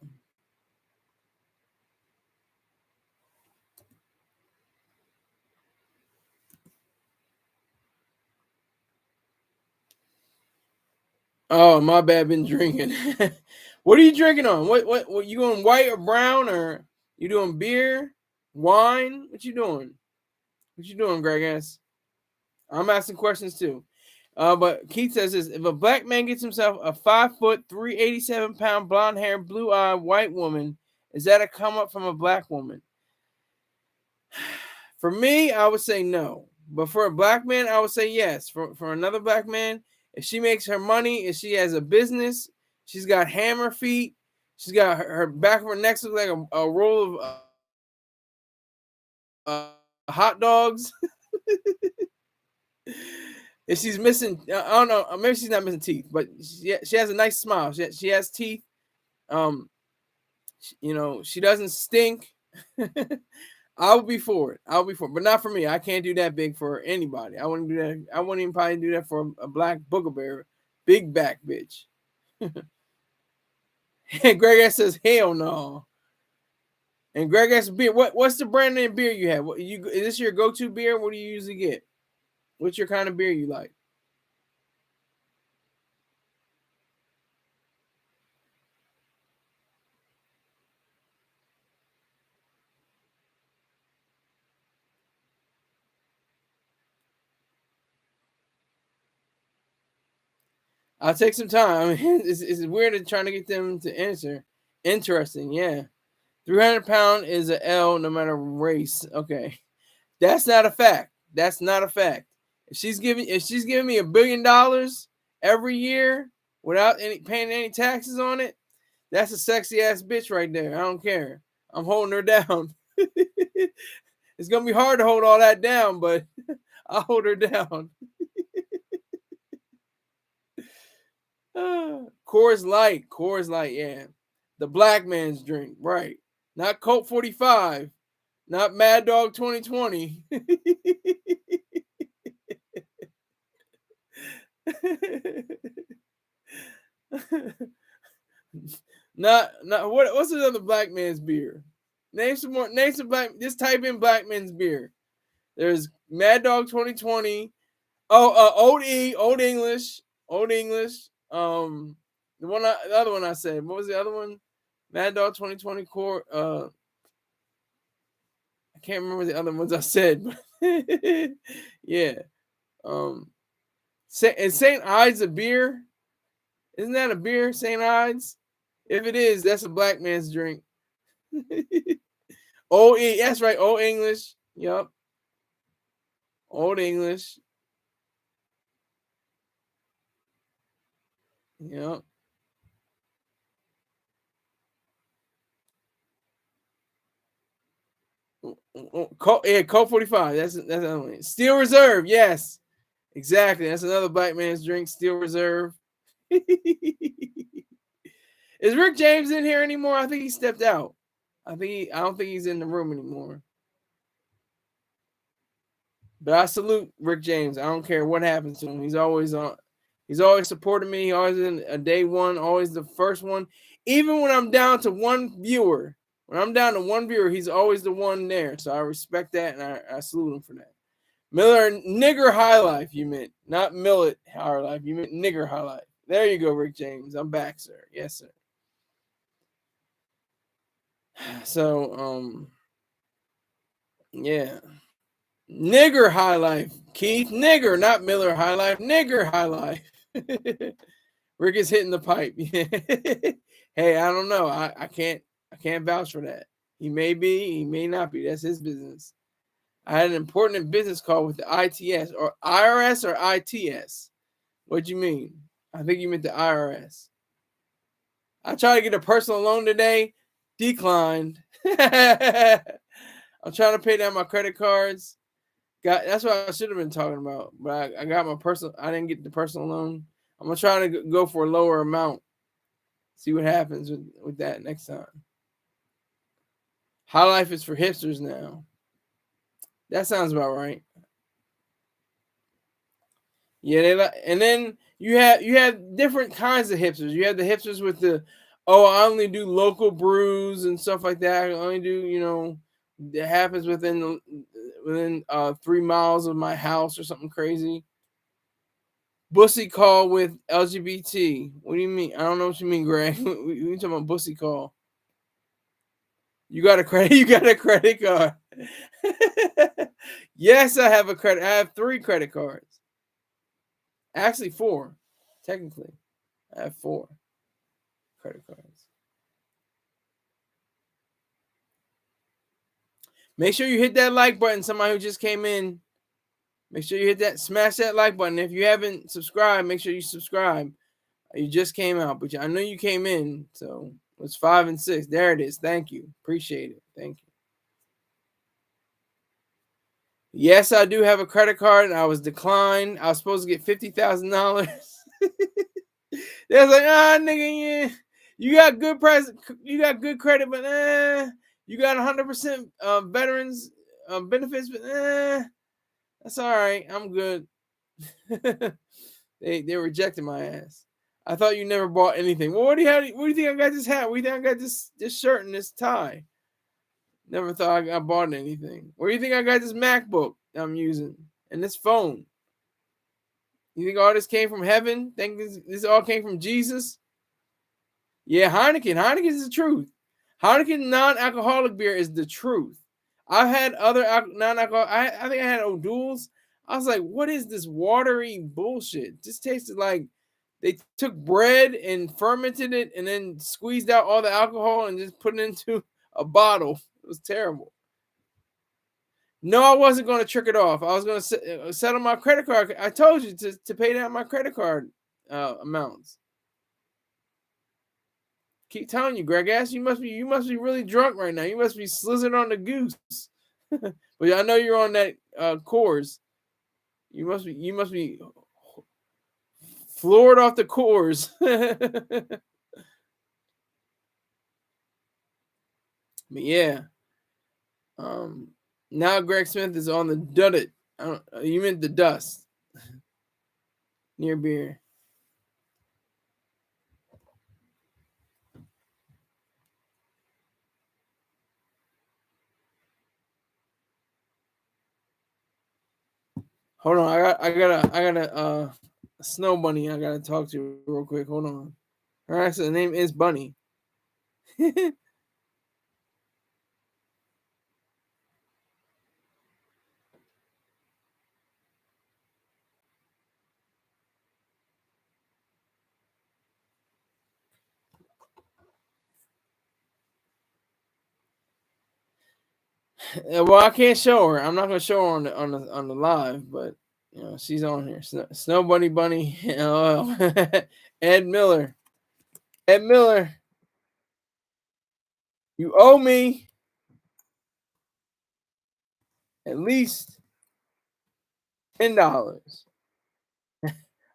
Oh, my bad. Been drinking. What are you drinking on? What you going white or brown, or you doing beer, wine? What you doing? What you doing, Greg ass? I'm asking questions too. But Keith says this: if a black man gets himself a 5 foot, 387-pound, blonde haired, blue eyed white woman, is that a come up from a black woman? For me, I would say no. But for a black man, I would say yes. For another black man, if she makes her money, if she has a business, she's got hammer feet, she's got her back of her neck looks like a roll of hot dogs. If she's missing, I don't know, maybe she's not missing teeth, but she has a nice smile. She has teeth. She doesn't stink. I'll be for it. But not for me. I can't do that big for anybody. I wouldn't do that. I wouldn't even probably do that for a black booger bear, big back bitch. And Greg S says, hell no. And Greg S beer. What's the brand name beer you have? Is this your go-to beer? What do you usually get? What's your kind of beer you like? I'll take some time. I mean, it's weird trying to get them to answer. Interesting, yeah. 300-pound is an L no matter race. Okay. That's not a fact. That's not a fact. If she's giving me $1 billion every year without paying any taxes on it, that's a sexy ass bitch right there. I don't care. I'm holding her down. It's gonna be hard to hold all that down, but I'll hold her down. Coors Light, yeah. The black man's drink, right? Not Colt 45, not Mad Dog 2020. What's another black man's beer? Name some black. Just type in black man's beer. There's Mad Dog 2020. Old English. The other one I said. What was the other one? Mad Dog 2020 core. I can't remember the other ones I said. But yeah. Is St. Ides a beer? Isn't that a beer, St. Ides? If it is, that's a black man's drink. That's right. Old English. Yup. Old English. Yep. Colt 45. That's another one. Steel Reserve. Yes. Exactly. That's another black man's drink. Steel Reserve. Is Rick James in here anymore? I think he stepped out. I don't think he's in the room anymore. But I salute Rick James. I don't care what happens to him. He's always on. He's always supporting me. Always in a day one. Always the first one. Even when I'm down to one viewer. When I'm down to one viewer, he's always the one there. So I respect that, and I salute him for that. Miller, nigger high life, you meant. Not millet high life. You meant nigger high life. There you go, Rick James. I'm back, sir. Yes, sir. So, yeah. Nigger high life, Keith. Nigger, not Miller high life. Nigger high life. Rick is hitting the pipe. Hey, I don't know. I can't vouch for that. He may be, he may not be. That's his business. I had an important business call with the ITS or IRS or ITS. What do you mean? I think you meant the IRS. I tried to get a personal loan today, declined. I'm trying to pay down my credit cards. That's what I should have been talking about. But I got my personal. I didn't get the personal loan. I'm gonna try to go for a lower amount. See what happens with that next time. High life is for hipsters now. That sounds about right. Yeah, and then you have different kinds of hipsters. You have the hipsters with the, oh, I only do local brews and stuff like that. I only do, that happens within 3 miles of my house or something crazy. Bussy call with LGBT. What do you mean? I don't know what you mean, Greg. We talking about bussy call. You got a credit. You got a credit card. Yes, I have a credit. I have 3 credit cards. Actually, 4. Technically, I have 4 credit cards. Make sure you hit that like button. Somebody who just came in, make sure you hit that, smash that like button. If you haven't subscribed, make sure you subscribe. You just came out, but I know you came in, so it's 5 and 6. There it is. Thank you. Appreciate it. Thank you. Yes, I do have a credit card, and I was declined. I was supposed to get $50,000. They was like, nigga, yeah, you got good price, you got good credit, but you got 100% veterans benefits, but that's all right. I'm good. They rejected my ass. I thought you never bought anything. Well, what do you think I got this hat? What do you think I got this shirt and this tie? Never thought I bought anything. Where do you think I got this MacBook I'm using and this phone? You think all this came from heaven? Think this all came from Jesus? Yeah, Heineken. Heineken is the truth. Heineken non-alcoholic beer is the truth. I've had other non-alcoholic. I think I had O'Doul's. I was like, what is this watery bullshit? Just tasted like they took bread and fermented it and then squeezed out all the alcohol and just put it into a bottle. It was terrible. No, I wasn't going to trick it off. I was going to settle my credit card. I told you to pay down my credit card amounts. Keep telling you, Greg Ass, you must be really drunk right now. You must be slizzing on the goose. But I know you're on that Coors. You must be floored off the Coors. But yeah. Now Greg Smith is on the Duddit. You meant the dust. Near beer. Hold on, I got a snow bunny I gotta talk to real quick. Hold on. All right, so the name is Bunny. Well, I can't show her. I'm not gonna show her on the live, but she's on here. Snow Bunny. Ed Miller. Ed Miller. You owe me at least $10.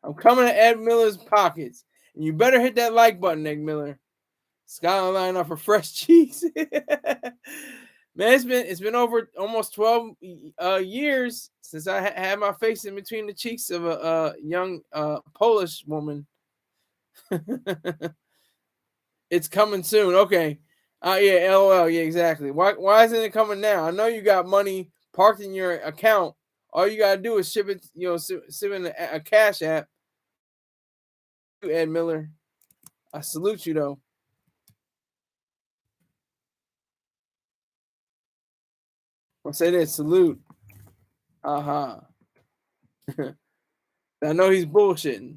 I'm coming to Ed Miller's pockets, and you better hit that like button, Ed Miller. Skyline off of fresh cheese. Man, it's been over almost 12 years since I had my face in between the cheeks of a young Polish woman. It's coming soon. Okay. Yeah, LOL. Yeah, exactly. Why isn't it coming now? I know you got money parked in your account. All you gotta do is ship it, send in a cash app. Ed Miller. I salute you though. I'll say this, salute. Uh-huh. I know he's bullshitting.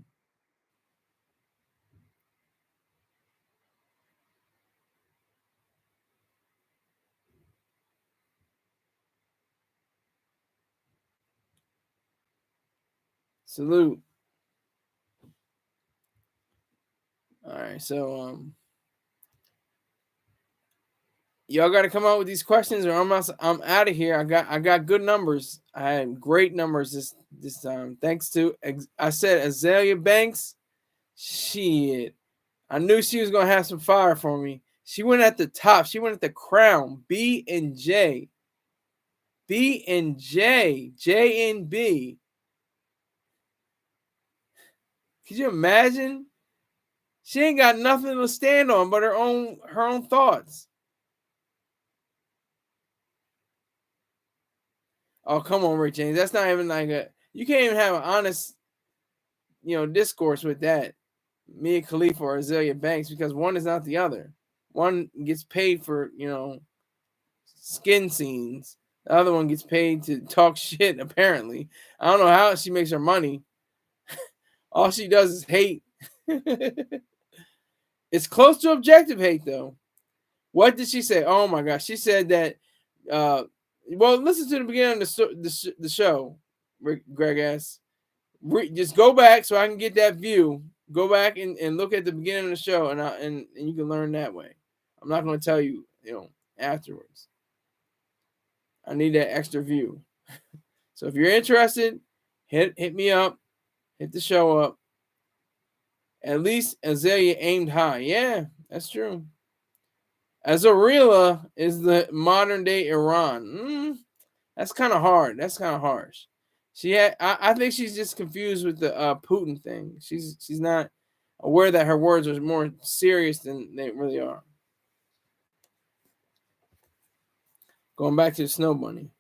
Salute. All right, so y'all got to come out with these questions, or I'm out of here. I got good numbers. I had great numbers this time, thanks to I said Azealia Banks. Shit, I knew she was gonna have some fire for me. She went at the top. She went at the crown. B and J. B and J. J and B. Could you imagine? She ain't got nothing to stand on but her own thoughts. Oh, come on, Rick James. That's not even like a. You can't even have an honest, discourse with that. Mia Khalifa or Azealia Banks, because one is not the other. One gets paid for, skin scenes. The other one gets paid to talk shit, apparently. I don't know how she makes her money. All she does is hate. It's close to objective hate, though. What did she say? Oh my gosh. She said that, well, listen to the beginning of the show, Greg S. Just go back so I can get that view. Go back and look at the beginning of the show, and you can learn that way. I'm not going to tell you, afterwards. I need that extra view. So if you're interested, hit me up, hit the show up. At least Azealia aimed high. Yeah, that's true. Azealia is the modern day Iran. That's kind of hard. That's kind of harsh. I think she's just confused with the Putin thing. She's not aware that her words are more serious than they really are. Going back to the snow bunny.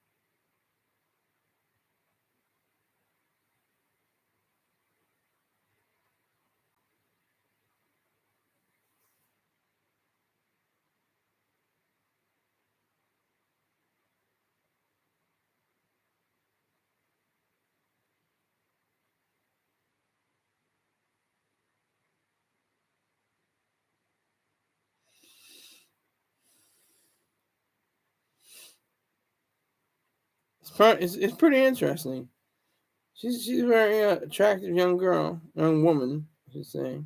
It's pretty interesting. She's a very attractive young woman, I should say.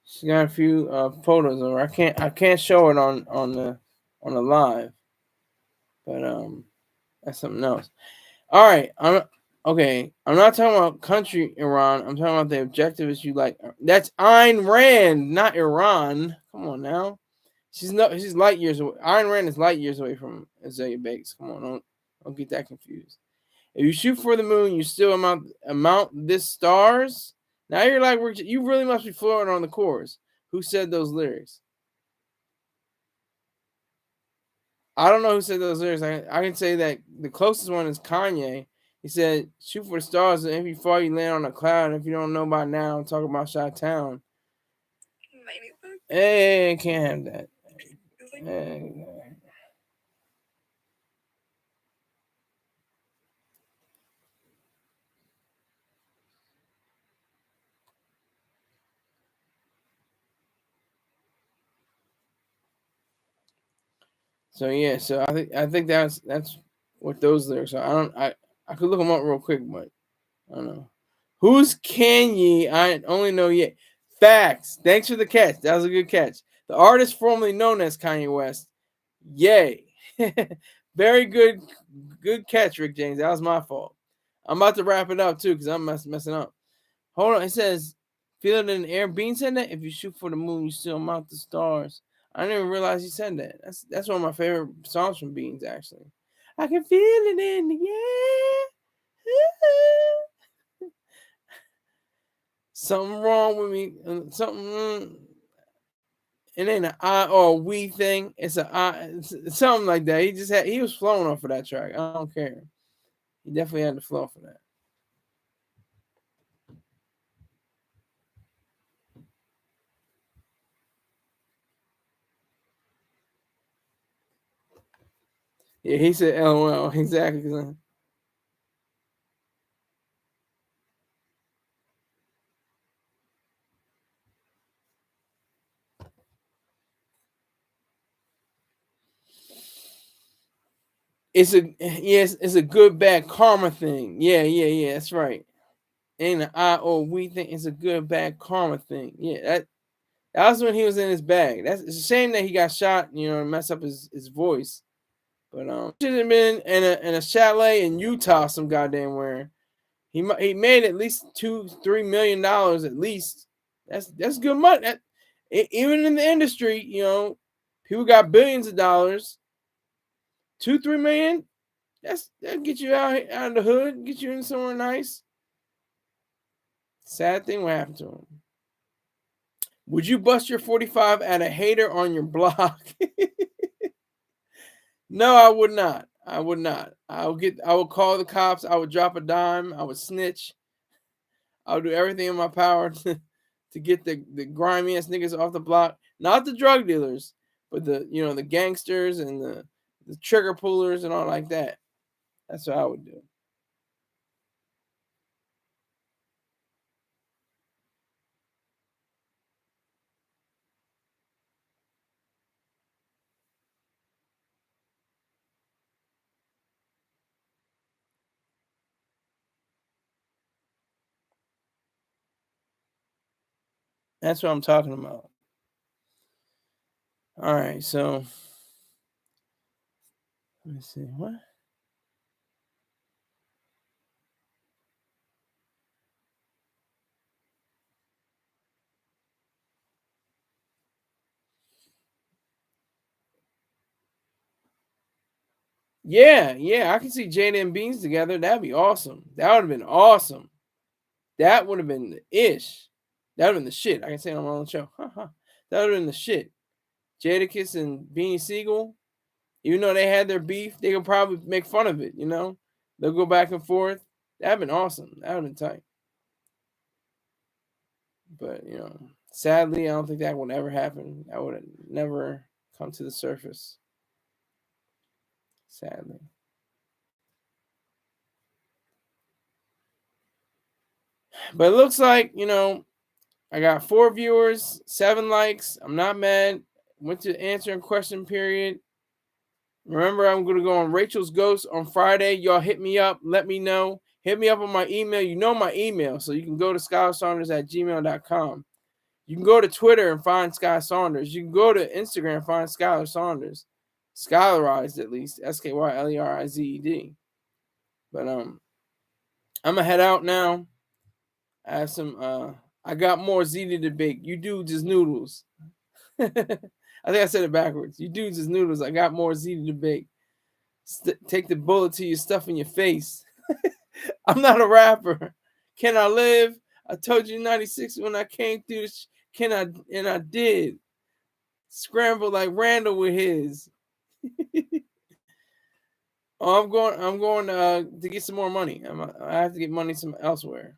She got a few photos of her. I can't show it on the live, but that's something else. All right, okay. I'm not talking about country Iran. I'm talking about the objective is you like. That's Ayn Rand, not Iran. Come on now. She's light years away. Ayn Rand is light years away from Azealia Banks. Come on, don't get that confused. If you shoot for the moon, you still amount this stars. Now you're like, you really must be floating on the course. Who said those lyrics? I don't know who said those lyrics. I can say that the closest one is Kanye. He said, "Shoot for the stars, and if you fall, you land on a cloud. And if you don't know by now, I'm talking about Chi-Town." Hey, can't have that. Hey. So yeah, so I think that's what those lyrics are. I could look them up real quick, but I don't know. Who's Kanye? I only know yet. Facts. Thanks for the catch. That was a good catch. The artist formerly known as Kanye West. Yay. Very good catch, Rick James. That was my fault. I'm about to wrap it up too because I'm messing up. Hold on. It says, feel it in the air. Bean said that if you shoot for the moon, you still mount the stars. I didn't even realize he said that. That's one of my favorite songs from Beans, actually. I can feel it in the air. Something wrong with me. Something it ain't an I or a we thing. It's a I, it's something like that. He was flowing off of that track. I don't care. He definitely had the flow for that. Yeah, he said LOL exactly. It's a good bad karma thing. Yeah. That's right. Ain't an I or we thing. It's a good bad karma thing. Yeah, that was when he was in his bag. It's a shame that he got shot. And mess up his voice. But should have been in a chalet in Utah, some goddamn where. He made at least $2-3 million at least. That's good money. Even in the industry, people got billions of dollars. 2-3 million. That'll get you out of the hood, get you in somewhere nice. Sad thing what happened to him. Would you bust your 45 at a hater on your block? No, I would not. I would not. I would call the cops. I would drop a dime. I would snitch. I would do everything in my power to get the grimy ass niggas off the block. Not the drug dealers, but the gangsters and the trigger pullers and all like that. That's what I would do. That's what I'm talking about. All right, so let me see. What? Yeah, I can see Jada and Beans together. That'd be awesome. That would have been awesome. That would have been the ish. That would have been the shit. I can say it on my own show. That would have been the shit. Jadakiss and Beanie Siegel, even though they had their beef, they could probably make fun of it, They'll go back and forth. That'd been awesome. That'd been tight. But, sadly, I don't think that would ever happen. That would have never come to the surface. Sadly. But it looks like, I got 4 viewers, 7 likes. I'm not mad. Went to answering question period. Remember, I'm going to go on Rachel's Ghost on Friday. Y'all hit me up. Let me know. Hit me up on my email. You know my email. So you can go to skylarsaunders@gmail.com. You can go to Twitter and find Sky Saunders. You can go to Instagram and find Skylar Saunders. Skylarized, at least. SKYLERIZED. But I'm going to head out now. I have some, I got more ziti to bake. You dudes is noodles. I think I said it backwards. You dudes is noodles. I got more ziti to bake. Take the bullet to your stuff in your face. I'm not a rapper. Can I live? I told you 96 when I came through. Can I? And I did. Scramble like Randall with his. Oh, I'm going to get some more money. I have to get money some elsewhere.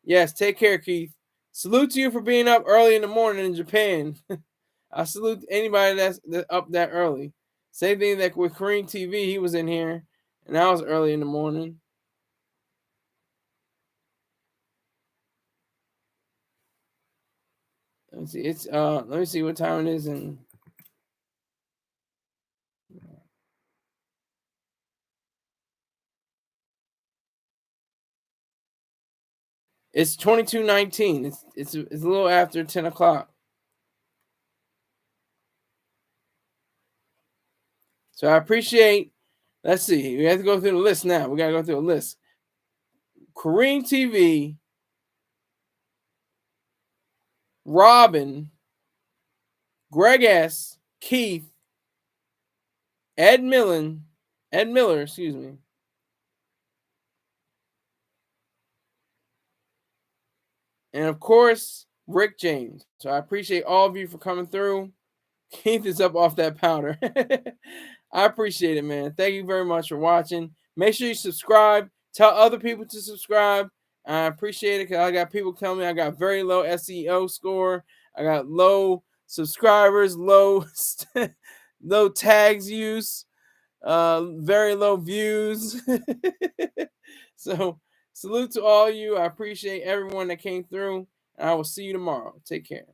Yes, take care, Keith. Salute to you for being up early in the morning in Japan. I salute anybody that's up that early. Same thing that with Kareem TV, he was in here, and that was early in the morning. Let me see. Let me see what time it is in. It's 22:19. It's a little after 10 o'clock. So I appreciate. Let's see. We have to go through the list now. We gotta go through a list. Kareem TV, Robin, Greg S, Keith, Ed Miller, excuse me. And of course, Rick James. So I appreciate all of you for coming through. Keith is up off that powder. I appreciate it, man. Thank you very much for watching. Make sure you subscribe. Tell other people to subscribe. I appreciate it because I got people telling me I got very low SEO score. I got low subscribers, low low tags use, very low views. So salute to all you. I appreciate everyone that came through. And I will see you tomorrow. Take care.